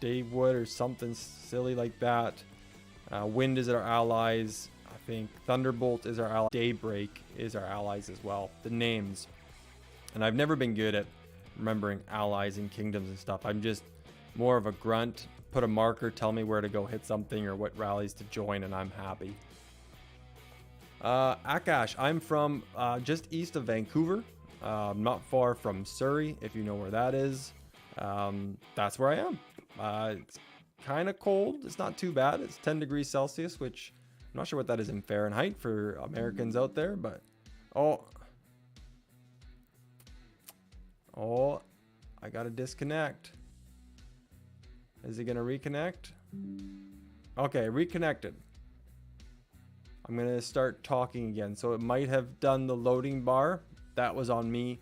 Daywood or something silly like that. Wind is our allies. I think Thunderbolt is our ally. Daybreak is our allies as well. The names. And I've never been good at remembering allies and kingdoms and stuff. I'm just more of a grunt. Put a marker, tell me where to go hit something or what rallies to join, and I'm happy. Akash, I'm from just east of Vancouver. Not far from Surrey, if you know where that is. That's where I am. It's kind of cold. It's not too bad. It's 10 degrees Celsius, which I'm not sure what that is in Fahrenheit for Americans out there, but oh, I gotta disconnect. Is it gonna reconnect? Okay, reconnected. I'm gonna start talking again. So it might have done the loading bar. That was on me.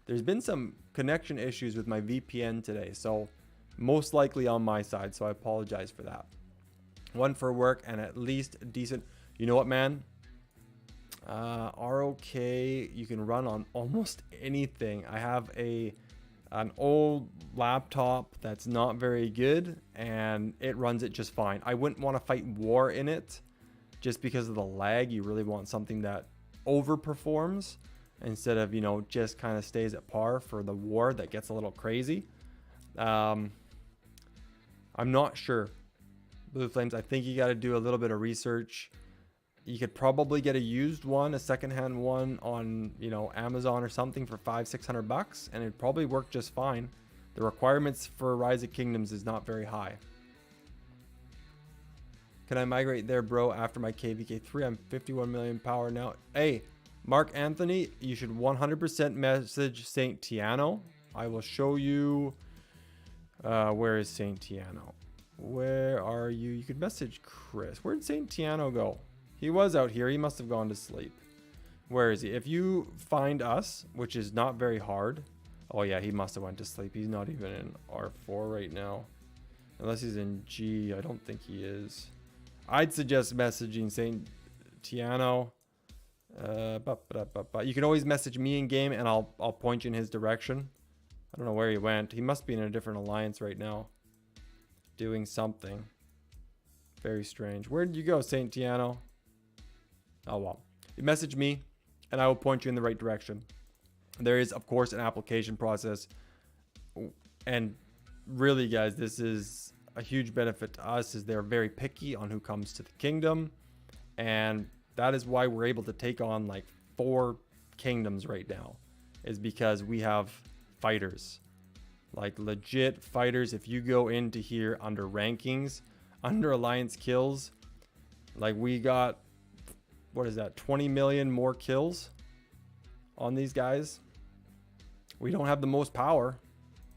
There's been some connection issues with my VPN today, so most likely on my side, so I apologize for that. One for work and at least decent. You know what, man? ROK, you can run on almost anything. I have an old laptop that's not very good, and it runs it just fine. I wouldn't want to fight war in it just because of the lag. You really want something that overperforms instead of, you know, just kind of stays at par for the war that gets a little crazy. I'm not sure. Blue Flames, I think you got to do a little bit of research. You could probably get a used one, a secondhand one on, you know, Amazon or something for $500-600, and it'd probably work just fine. The requirements for Rise of Kingdoms is not very high. Can I migrate there, bro, after my KvK 3? I'm 51 million power now. Hey, Mark Anthony, you should 100% message Saint Tiano. I will show you. Where is Saint Tiano? Where are you? You could message Chris. Where'd Saint Tiano go? He was out here. He must have gone to sleep. Where is he? If you find us, which is not very hard. Oh yeah, he must have went to sleep. He's not even in R4 right now. Unless he's in G. I don't think he is. I'd suggest messaging Saint Tiano. You can always message me in game and I'll point you in his direction. I don't know where he went. He must be in a different alliance right now. Doing something. Very strange. Where did you go, Saint Tiano? Oh well. You message me and I will point you in the right direction. There is, of course, an application process. And really, guys, this is a huge benefit to us, is they're very picky on who comes to the kingdom. And that is why we're able to take on like 4 kingdoms right now, is because we have fighters, like legit fighters. If you go into here under rankings, under alliance kills, like we got, what is that, 20 million more kills on these guys. We don't have the most power.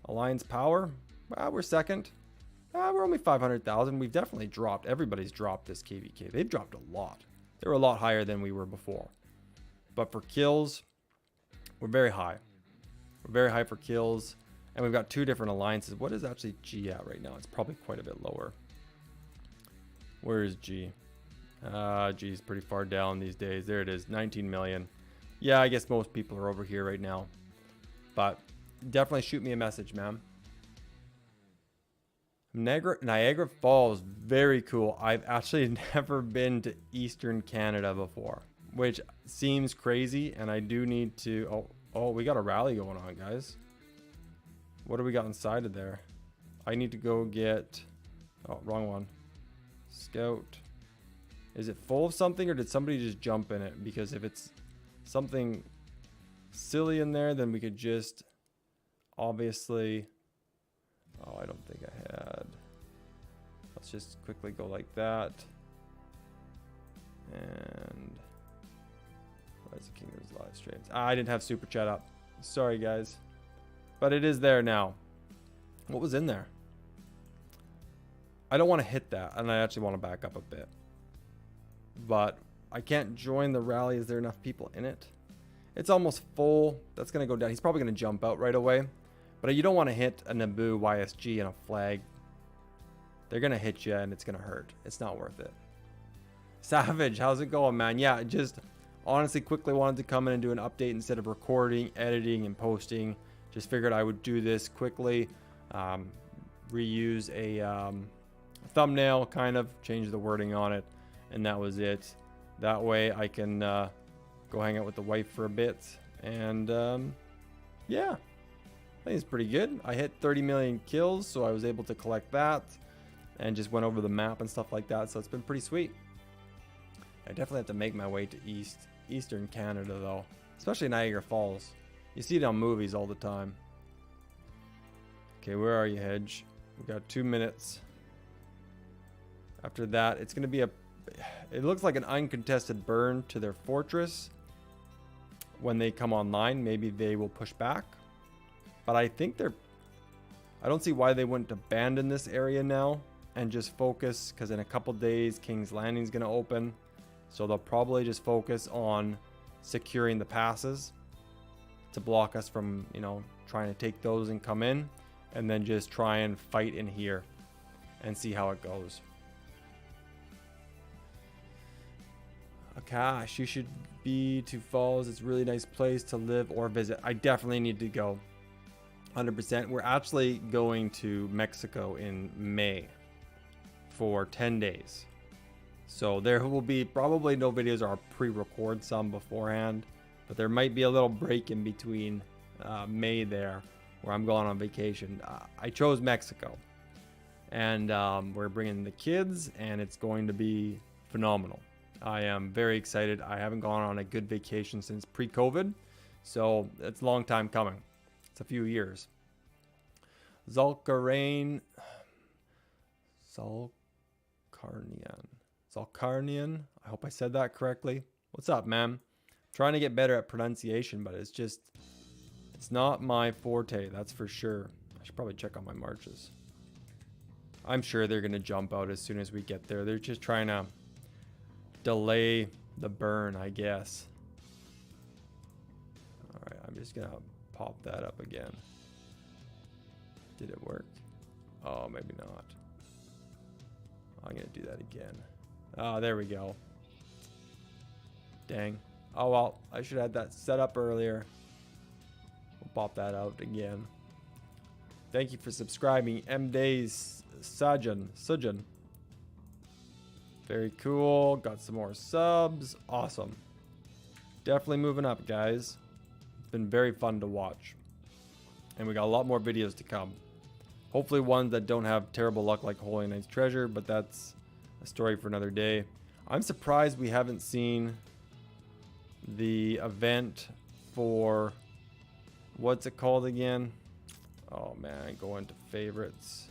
Alliance power, we're second. We're only 500,000. We've definitely dropped. Everybody's dropped this KvK. They've dropped a lot. They were a lot higher than we were before. But for kills, we're very high. We're very high for kills. And we've got 2 different alliances. What is actually G at right now? It's probably quite a bit lower. Where is G? G is pretty far down these days. There it is, 19 million. Yeah, I guess most people are over here right now. But definitely shoot me a message, man. Niagara Falls, very cool. I've actually never been to Eastern Canada before, which seems crazy, and I do need to... Oh, we got a rally going on, guys. What do we got inside of there? I need to go get... Oh, wrong one. Scout. Is it full of something, or did somebody just jump in it? Because if it's something silly in there, then we could just obviously... Oh, I don't think I had. Let's just quickly go like that. And where's the Kingdom's live streams? I didn't have super chat up. Sorry, guys. But it is there now. What was in there? I don't want to hit that, and I actually want to back up a bit. But I can't join the rally. Is there enough people in it? It's almost full. That's going to go down. He's probably going to jump out right away. But you don't want to hit a Naboo YSG and a flag. They're going to hit you and it's going to hurt. It's not worth it. Savage, how's it going, man? Yeah, just honestly quickly wanted to come in and do an update instead of recording, editing, and posting. Just figured I would do this quickly. Reuse a thumbnail, kind of. Change the wording on it. And that was it. That way I can go hang out with the wife for a bit. And yeah. I think it's pretty good. I hit 30 million kills, so I was able to collect that and just went over the map and stuff like that, so it's been pretty sweet. I definitely have to make my way to Eastern Canada, though, especially Niagara Falls. You see it on movies all the time. Okay, where are you, Hedge? We got 2 minutes. After that, it's going to be it looks like an uncontested burn to their fortress. When they come online, maybe they will push back. But I think I don't see why they wouldn't abandon this area now and just focus, because in a couple days King's Landing is going to open. So they'll probably just focus on securing the passes to block us from, you know, trying to take those and come in, and then just try and fight in here and see how it goes. Akash, you should be to Falls. It's a really nice place to live or visit. I definitely need to go. 100%. We're actually going to Mexico in May for 10 days. So there will be probably no videos, or I'll pre-record some beforehand. But there might be a little break in between May there where I'm going on vacation. I chose Mexico. And we're bringing the kids, and it's going to be phenomenal. I am very excited. I haven't gone on a good vacation since pre-COVID. So it's a long time coming. It's a few years. Zalkarnian. I hope I said that correctly. What's up, man? I'm trying to get better at pronunciation, but it's not my forte, that's for sure. I should probably check on my marches. I'm sure they're going to jump out as soon as we get there. They're just trying to delay the burn, I guess. Alright, I'm just going to pop that up again. Did it work? Oh, maybe not. I'm going to do that again. Oh, there we go. Dang. Oh, well, I should have that set up earlier. We'll pop that out again. Thank you for subscribing. M-Days Sujan. Very cool. Got some more subs. Awesome. Definitely moving up, guys. It's been very fun to watch. And we got a lot more videos to come. Hopefully ones that don't have terrible luck like Holy Knight's Treasure, but that's a story for another day. I'm surprised we haven't seen the event for... What's it called again? Oh man, go into favorites.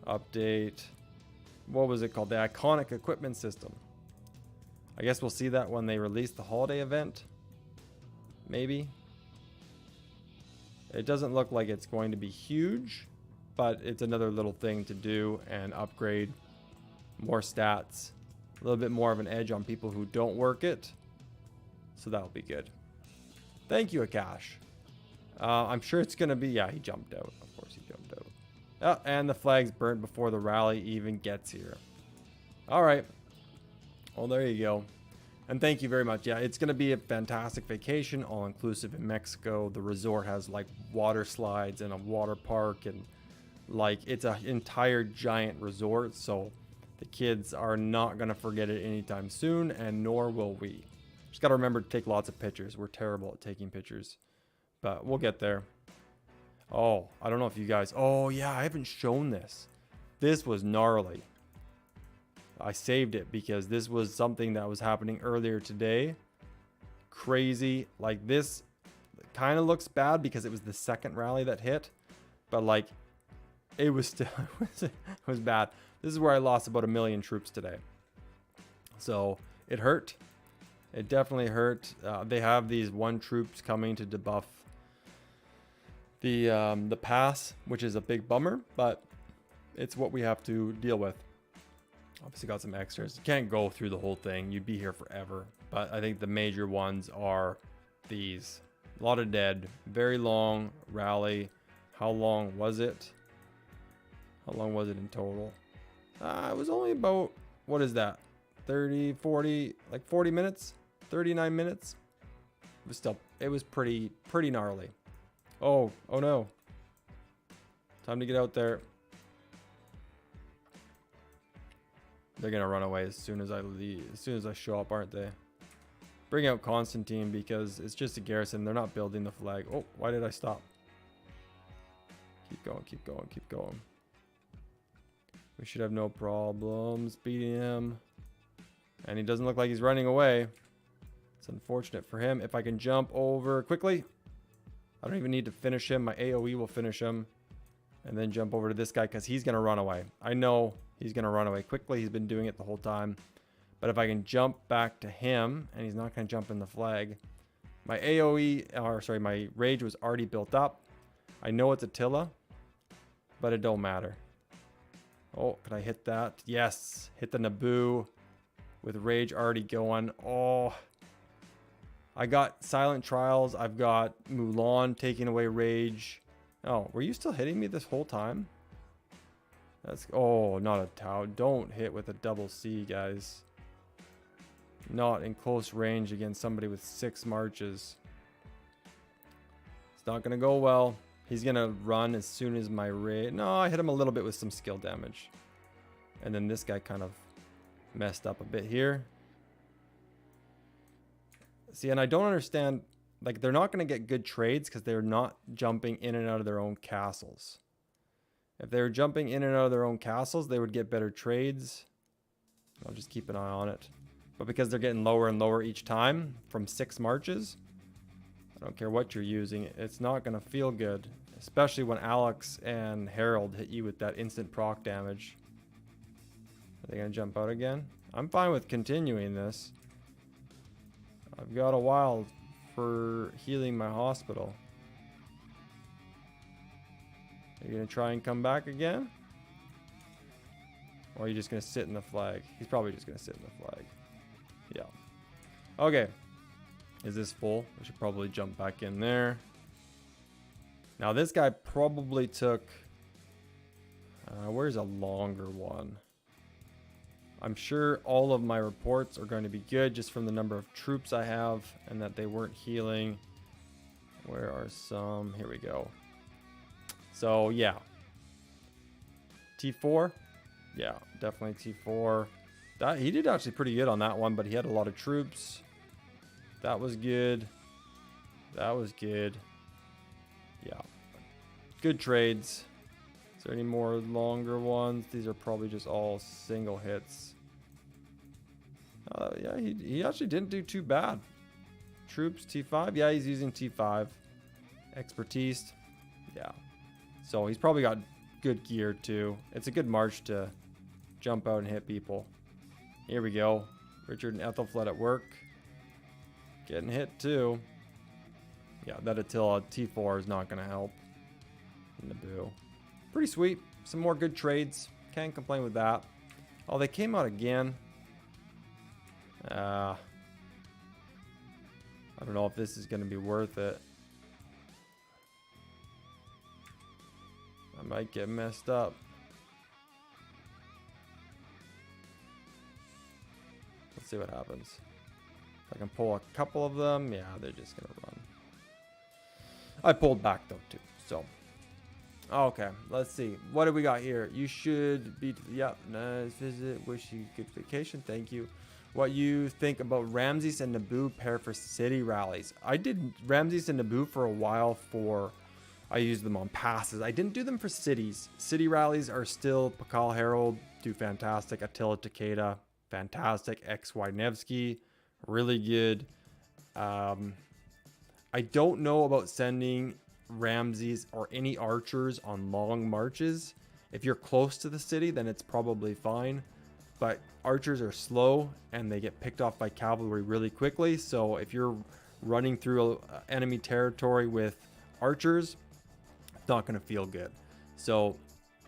Update. What was it called? The Iconic Equipment System. I guess we'll see that when they release the holiday event. Maybe. It doesn't look like it's going to be huge, but it's another little thing to do and upgrade. More stats. A little bit more of an edge on people who don't work it. So that'll be good. Thank you, Akash. I'm sure it's going to be... Yeah, he jumped out. Of course he jumped out. Oh, and the flag's burnt before the rally even gets here. All right. Well, there you go. And thank you very much. Yeah, it's going to be a fantastic vacation, all inclusive in Mexico. The resort has like water slides and a water park, and like it's an entire giant resort. So the kids are not going to forget it anytime soon, and nor will we. Just got to remember to take lots of pictures. We're terrible at taking pictures, but we'll get there. Oh, I don't know if you guys... Oh, yeah, I haven't shown this. This was gnarly. I saved it because this was something that was happening earlier today. Crazy. Like, this kind of looks bad because it was the second rally that hit. But, like, it was still... it was bad. This is where I lost about 1 million troops today. So, it hurt. It definitely hurt. They have these 1 troops coming to debuff the pass, which is a big bummer, but it's what we have to deal with. Obviously got some extras. You can't go through the whole thing. You'd be here forever. But I think the major ones are these. A lot of dead. Very long rally. How long was it? How long was it in total? It was only about, what is that? 30, 40, like 40 minutes? 39 minutes? It was pretty gnarly. Oh no. Time to get out there. They're gonna run away as soon as I leave, as soon as I show up, aren't they? Bring out Constantine because it's just a garrison. They're not building the flag. Oh, why did I stop? Keep going, keep going, keep going. We should have no problems beating him. And he doesn't look like he's running away. It's unfortunate for him. If I can jump over quickly. I don't even need to finish him. My AoE will finish him. And then jump over to this guy because he's going to run away. I know he's going to run away quickly. He's been doing it the whole time. But if I can jump back to him, and he's not going to jump in the flag. My AoE, or sorry, my rage was already built up. I know it's Attila, but it don't matter. Oh, can I hit that? Yes, hit the Naboo with rage already going. Oh, I got Silent Trials. I've got Mulan taking away rage. Oh, were you still hitting me this whole time? That's, oh, not a Tau. Don't hit with a double C, guys. Not in close range against somebody with 6 marches. It's not going to go well. He's going to run as soon as my raid. No, I hit him a little bit with some skill damage. And then this guy kind of messed up a bit here. See, and I don't understand. Like, they're not going to get good trades because they're not jumping in and out of their own castles. If they were jumping in and out of their own castles, they would get better trades. I'll just keep an eye on it. But because they're getting lower and lower each time from 6 marches, I don't care what you're using, it's not going to feel good. Especially when Alex and Harold hit you with that instant proc damage. Are they going to jump out again? I'm fine with continuing this. I've got a while for healing my hospital. Are you going to try and come back again? Or are you just going to sit in the flag? He's probably just going to sit in the flag. Yeah. Okay. Is this full? I should probably jump back in there. Now this guy probably took... where's a longer one? I'm sure all of my reports are going to be good just from the number of troops I have and that they weren't healing. Where are some? Here we go. So yeah. T4? Yeah, definitely T4. That he did actually pretty good on that one, but he had a lot of troops. That was good. That was good. Yeah. Good trades. Is there any more longer ones? These are probably just all single hits. Yeah, he actually didn't do too bad. Troops, T5. Yeah, he's using T5. Expertise. Yeah. So he's probably got good gear too. It's a good march to jump out and hit people. Here we go. Richard and Ethelfled at work. Getting hit too. Yeah, that Attila T4 is not going to help. Naboo. Pretty sweet. Some more good trades. Can't complain with that. Oh, they came out again. I don't know if this is going to be worth it. I might get messed up. Let's see what happens. If I can pull a couple of them. Yeah, they're just going to run. I pulled back though too. So, okay, let's see. What do we got here? You should be, yep, nice visit. Wish you good vacation. Thank you. What you think about Ramses and Naboo pair for city rallies? I did Ramses and Naboo for a while for, I used them on passes. I didn't do them for cities. City rallies are still Pakal Herald, do fantastic. Attila Takeda, fantastic. XY Nevsky, really good. I don't know about sending Ramses or any archers on long marches. If you're close to the city, then it's probably fine. But archers are slow and they get picked off by cavalry really quickly. So if you're running through enemy territory with archers, it's not going to feel good. So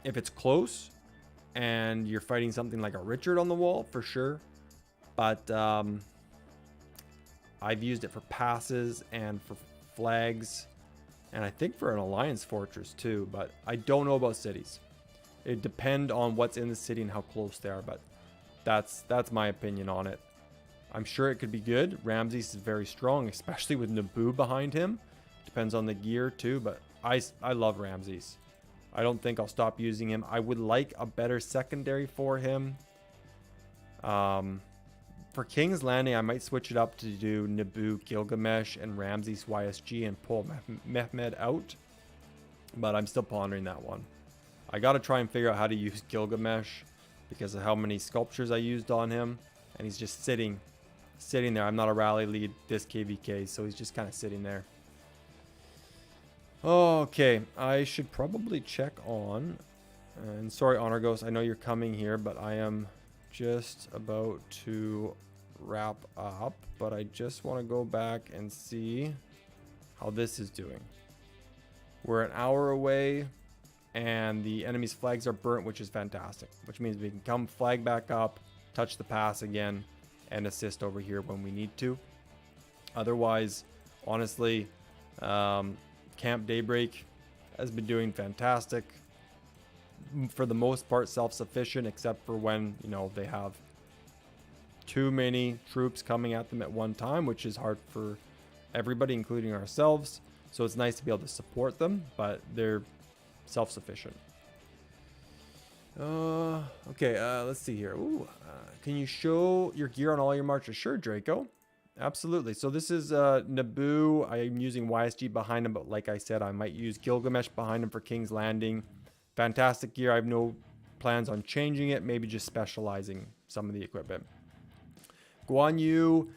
if it's close and you're fighting something like a Richard on the wall, for sure. But I've used it for passes and for flags, and I think for an alliance fortress too. But I don't know about cities. It depends on what's in the city and how close they are. But that's my opinion on it. I'm sure it could be good. Ramses is very strong, especially with Naboo behind him. Depends on the gear too, but I love Ramses. I don't think I'll stop using him. I would like a better secondary for him. For King's Landing, I might switch it up to do Naboo, Gilgamesh, and Ramses YSG and pull Mehmed out. But I'm still pondering that one. I got to try and figure out how to use Gilgamesh because of how many sculptures I used on him. And he's just sitting there. I'm not a rally lead this KvK, so he's just kind of sitting there. Okay, I should probably check on, and sorry Honor Ghost, I know you're coming here, but I am just about to wrap up, but I just want to go back and see how this is doing. We're an hour away and the enemy's flags are burnt, which is fantastic, which means we can come flag back up, touch the pass again, and assist over here when we need to. Otherwise, honestly, Camp Daybreak has been doing fantastic. For the most part, self-sufficient, except for when, you know, they have too many troops coming at them at one time, which is hard for everybody, including ourselves. So it's nice to be able to support them, but they're self-sufficient. Okay, let's see here. Can you show your gear on all your marches? Sure, Draco. Absolutely. So this is Naboo. I'm using YSG behind him, but like I said, I might use Gilgamesh behind him for King's Landing. Fantastic gear. I have no plans on changing it, maybe just specializing some of the equipment. Guan Yu,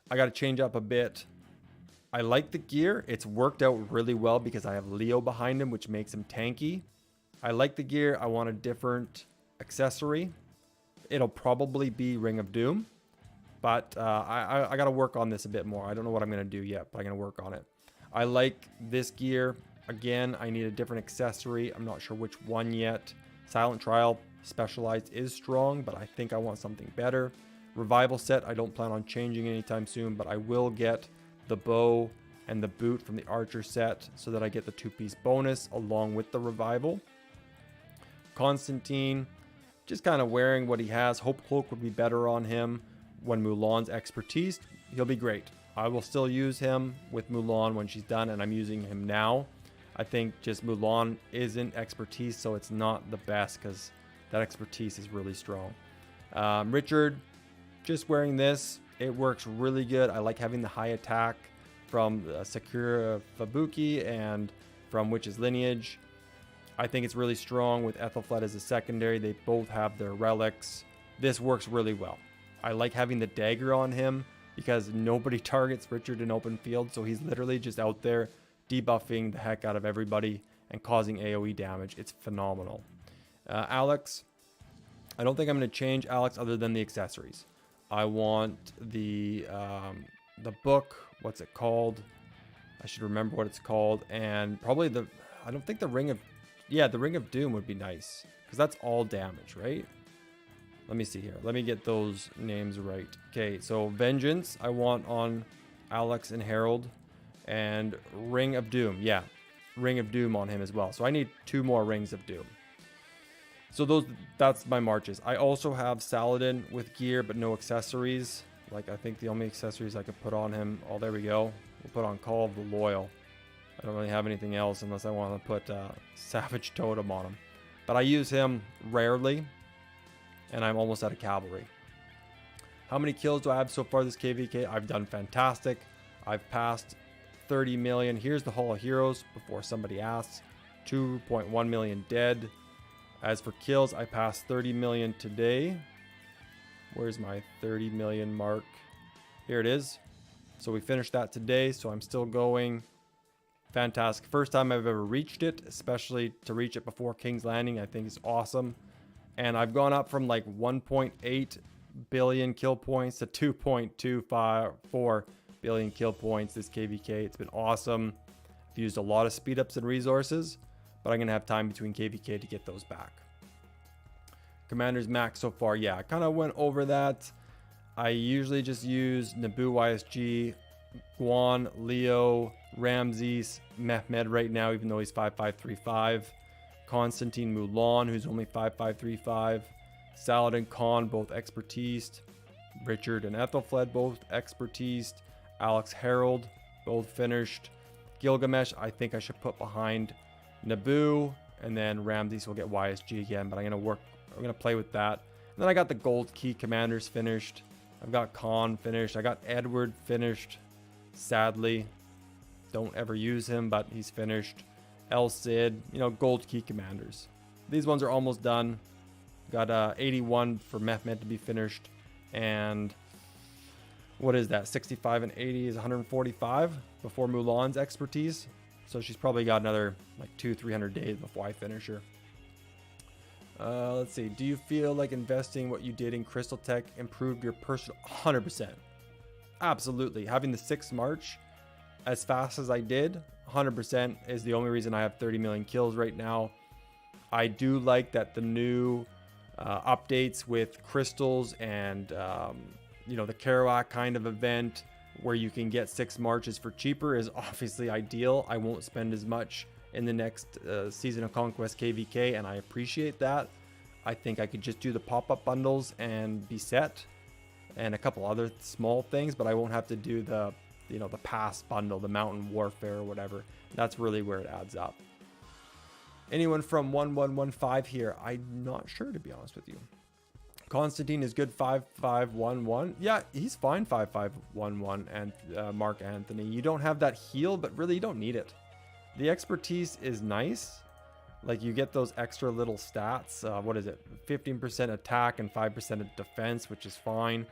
I got to change up a bit. I like the gear. It's worked out really well because I have Leo behind him, which makes him tanky. I like the gear. I want a different accessory. It'll probably be Ring of Doom, but I got to work on this a bit more. I don't know what I'm going to do yet, but I'm going to work on it. I like this gear. Again, I need a different accessory. I'm not sure which one yet. Silent Trial Specialized is strong, but I think I want something better. Revival set, I don't plan on changing anytime soon, but I will get the bow and the boot from the archer set so that I get the 2-piece bonus along with the revival. Constantine, just kind of wearing what he has. Hope Cloak would be better on him when Mulan's expertise. He'll be great. I will still use him with Mulan when she's done, and I'm using him now. I think just Mulan isn't expertise, so it's not the best because that expertise is really strong. Richard, just wearing this, it works really good. I like having the high attack from Sakura Fubuki and from Witch's Lineage. I think it's really strong with Ethelflaed as a secondary. They both have their relics. This works really well. I like having the dagger on him because nobody targets Richard in open field, so he's literally just out there debuffing the heck out of everybody and causing AoE damage. It's phenomenal. Alex, I don't think I'm going to change Alex other than the accessories. I want the book. What's it called? I should remember what it's called. And probably I don't think the Ring of... Yeah, the Ring of Doom would be nice because that's all damage, right? Let me see here. Let me get those names right. Okay, so Vengeance I want on Alex and Harold. And Ring of Doom. Yeah, Ring of Doom on him as well. So I need 2 more Rings of Doom. So that's my marches. I also have Saladin with gear but no accessories. Like, I think the only accessories I could put on him, oh, there we go. We'll put on Call of the Loyal. I don't really have anything else unless I want to put Savage Totem on him. But I use him rarely, and I'm almost out of cavalry. How many kills do I have so far this KvK? I've done fantastic. I've passed 30 million. Here's the Hall of Heroes before somebody asks. 2.1 million dead. As for kills, I passed 30 million today. Where's my 30 million mark? Here it is. So we finished that today, so I'm still going. Fantastic. First time I've ever reached it, especially to reach it before King's Landing, I think is awesome. And I've gone up from like 1.8 billion kill points to 2.254 billion kill points this KvK. It's been awesome. I've used a lot of speed ups and resources, but I'm going to have time between KvK to get those back. Commander's max so far, yeah, I kind of went over that. I usually just use Naboo YSG, Guan, Leo, Ramses, Mehmed right now, even though he's 5535. Constantine Mulan, who's only 5535. Saladin Khan, both expertise. Richard and Ethelfled, both expertise. Alex Harold, both finished. Gilgamesh, I think I should put behind Naboo, and then Ramses will get YSG again, but I'm gonna play with that. And then I got the gold key commanders finished. I've got Khan finished. I got Edward finished. Sadly, don't ever use him, but he's finished. El Cid, you know, gold key commanders. These ones are almost done. Got 81 for Mehmed to be finished, and what is that? 65 and 80 is 145 before Mulan's expertise. So she's probably got another like 200-300 days before I finish her. Let's see. Do you feel like investing what you did in Crystal Tech improved your personal? 100%. Absolutely. Having the 6th March as fast as I did, 100% is the only reason I have 30 million kills right now. I do like that the new updates with crystals and you know, the KvK kind of event where you can get 6 marches for cheaper is obviously ideal. I won't spend as much in the next Season of Conquest KvK, and I appreciate that. I think I could just do the pop-up bundles and be set, and a couple other small things, but I won't have to do the, you know, the pass bundle, the mountain warfare or whatever. That's really where it adds up. Anyone from 1115 here? I'm not sure, to be honest with you. Constantine is good 5511. Yeah, he's fine 5511. And Mark Anthony, you don't have that heal, but really you don't need it. The expertise is nice. Like, you get those extra little stats. What is it? 15% attack and 5% of defense, which is fine.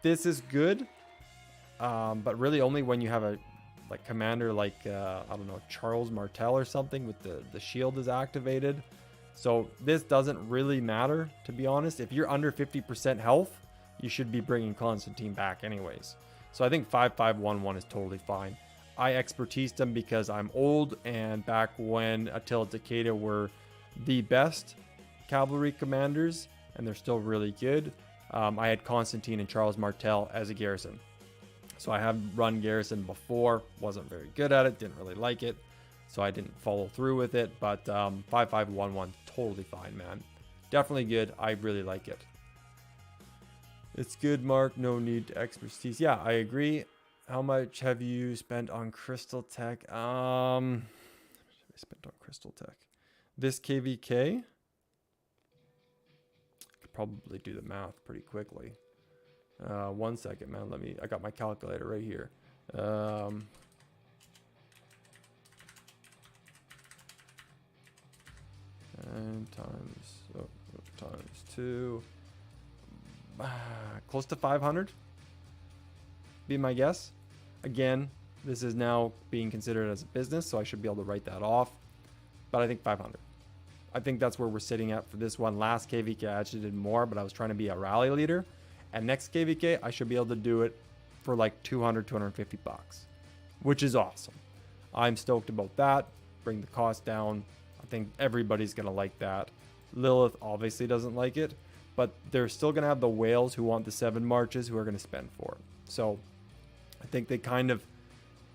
This is good, but really only when you have a like commander like I don't know, Charles Martel or something with the shield is activated. So this doesn't really matter, to be honest. If you're under 50% health, you should be bringing Constantine back anyways. So I think 5511 is totally fine. I expertised him because I'm old, and back when Attila Takeda were the best cavalry commanders, and they're still really good, I had Constantine and Charles Martel as a garrison. So I have run garrison before, wasn't very good at it, didn't really like it, so I didn't follow through with it. But 5511, totally fine, man. Definitely good. I really like it. It's good, Mark. No need to expertise. Yeah, I agree. How much have you spent on Crystal Tech? How much have I spent on Crystal Tech? This KvK? I could probably do the math pretty quickly. 1 second, man. I got my calculator right here. 10 times 2. Close to 500. Be my guess. Again, this is now being considered as a business, so I should be able to write that off. But I think 500. I think that's where we're sitting at for this one. Last KvK I actually did more, but I was trying to be a rally leader. And next KvK, I should be able to do it for like 200, 250 bucks, which is awesome. I'm stoked about that. Bring the cost down. I think everybody's going to like that. Lilith obviously doesn't like it, but they're still going to have the whales who want the 7 marches who are going to spend for it. So I think they kind of,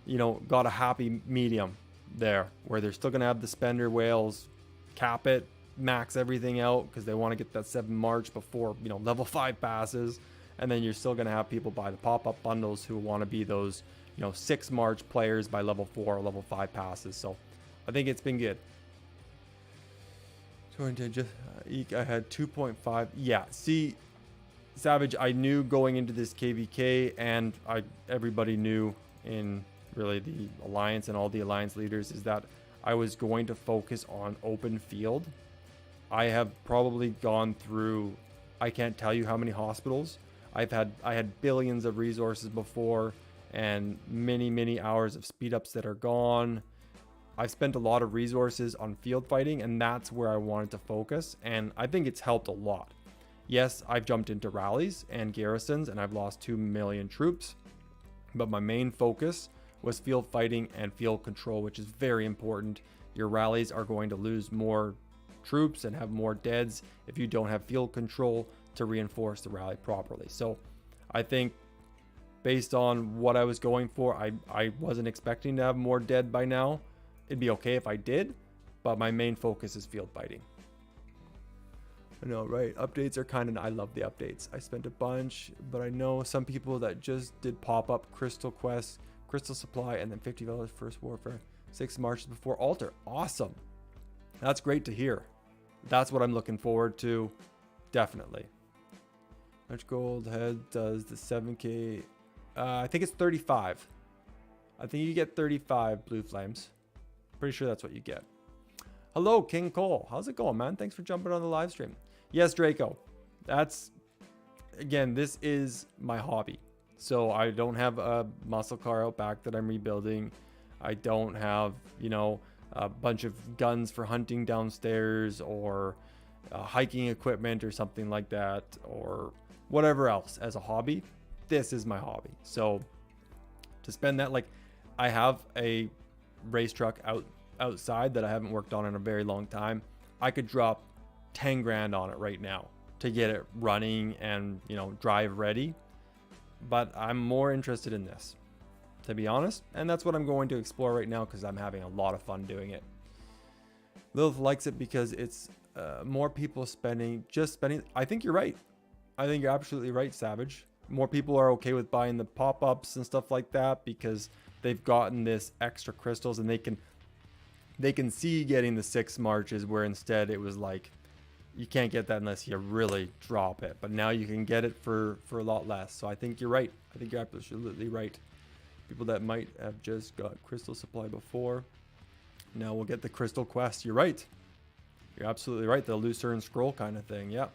you know, got a happy medium there where they're still going to have the spender whales, cap it, max everything out because they want to get that 7 march before, you know, level 5 passes. And then you're still going to have people buy the pop-up bundles who want to be those, 6 March players by level 4 or level 5 passes. So I think it's been good. Going to just I had 2.5. Yeah, see, Savage, I knew going into this KvK, and everybody knew in really the alliance and all the alliance leaders, is that I was going to focus on open field. I have probably gone through, I can't tell you how many hospitals. I had billions of resources before, and many hours of speed ups that are gone. I've spent a lot of resources on field fighting, and that's where I wanted to focus, and I think it's helped a lot. Yes, I've jumped into rallies and garrisons, and I've lost 2 million troops, but my main focus was field fighting and field control, which is very important. Your rallies are going to lose more troops and have more deads if you don't have field control to reinforce the rally properly. So I think based on what I was going for, I wasn't expecting to have more dead by now. It'd be okay if I did, but my main focus is field fighting. I know, right? Updates are kind of, I love the updates. I spent a bunch, but I know some people that just did pop-up crystal quests, crystal supply, and then $50 first warfare, 6 marches before altar. Awesome. That's great to hear. That's what I'm looking forward to. Definitely. How much gold head does the 7K? I think it's 35. I think you get 35 blue flames. Pretty sure that's what you get. Hello, King Cole. How's it going, man? Thanks for jumping on the live stream. Yes, Draco. That's, again, this is my hobby. So I don't have a muscle car out back that I'm rebuilding. I don't have, a bunch of guns for hunting downstairs, or hiking equipment or something like that, or whatever else as a hobby. This is my hobby. So to spend that, like, I have a race truck outside that I haven't worked on in a very long time. I could drop 10 grand on it right now to get it running and, drive ready. But I'm more interested in this, to be honest. And that's what I'm going to explore right now, because I'm having a lot of fun doing it. Lilith likes it because it's more people spending. I think you're right. I think you're absolutely right, Savage. More people are okay with buying the pop-ups and stuff like that because they've gotten this extra crystals, and they can see getting the 6 marches, where instead it was like, you can't get that unless you really drop it. But now you can get it for a lot less. So I think you're right. I think you're absolutely right. People that might have just got crystal supply before, now we'll get the crystal quest. You're right. You're absolutely right. The Lucerne scroll kind of thing. Yeah.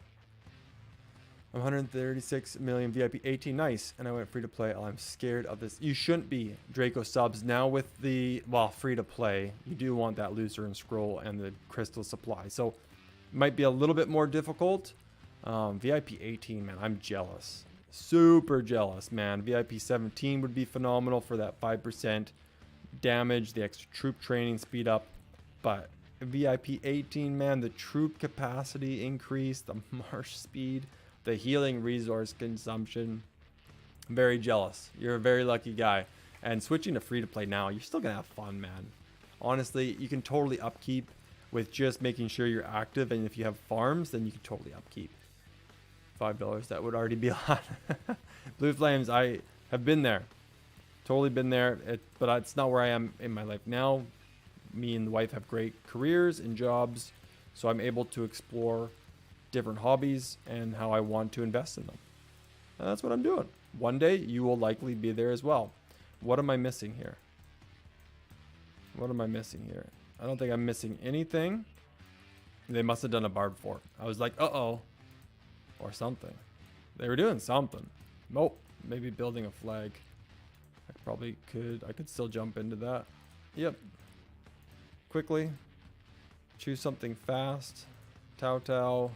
136 million VIP 18. Nice. And I went free to play. I'm scared of this. You shouldn't be. Draco subs now with the, free to play. You do want that Lucerne scroll and the crystal supply. So it might be a little bit more difficult. VIP 18, man, I'm jealous. Super jealous, man. VIP 17 would be phenomenal for that 5% damage, the extra troop training speed up. But VIP 18, man, the troop capacity increase, the march speed, the healing resource consumption. I'm very jealous. You're a very lucky guy. And switching to free to play now, you're still gonna have fun, man. Honestly, you can totally upkeep with just making sure you're active, and if you have farms, then you can totally upkeep. $5, that would already be a lot. Blue Flames, I have been there. Totally been there, but it's not where I am in my life now. Me and the wife have great careers and jobs, so I'm able to explore different hobbies and how I want to invest in them. And that's what I'm doing. One day, you will likely be there as well. What am I missing here? What am I missing here? I don't think I'm missing anything. They must have done a barb fort. I was like, uh-oh. Or something. They were doing something. Oh, maybe building a flag. I could still jump into that. Yep. Quickly. Choose something fast. Tao.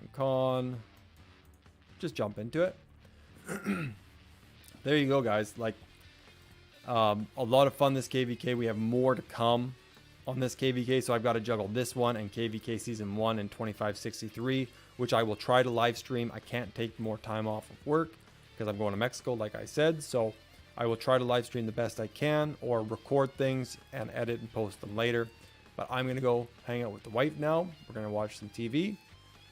And Con. Just jump into it. There you go, guys. Like, a lot of fun this KvK. We have more to come on this KvK, so I've got to juggle this one and KvK Season 1 and 2563, which I will try to live stream. I can't take more time off of work because I'm going to Mexico, like I said, so I will try to live stream the best I can, or record things and edit and post them later. But I'm going to go hang out with the wife now. We're going to watch some TV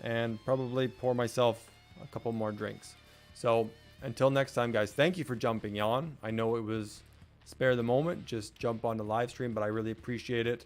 and probably pour myself a couple more drinks. So until next time, guys, thank you for jumping on. I know it was spare the moment, just jump on the live stream, but I really appreciate it.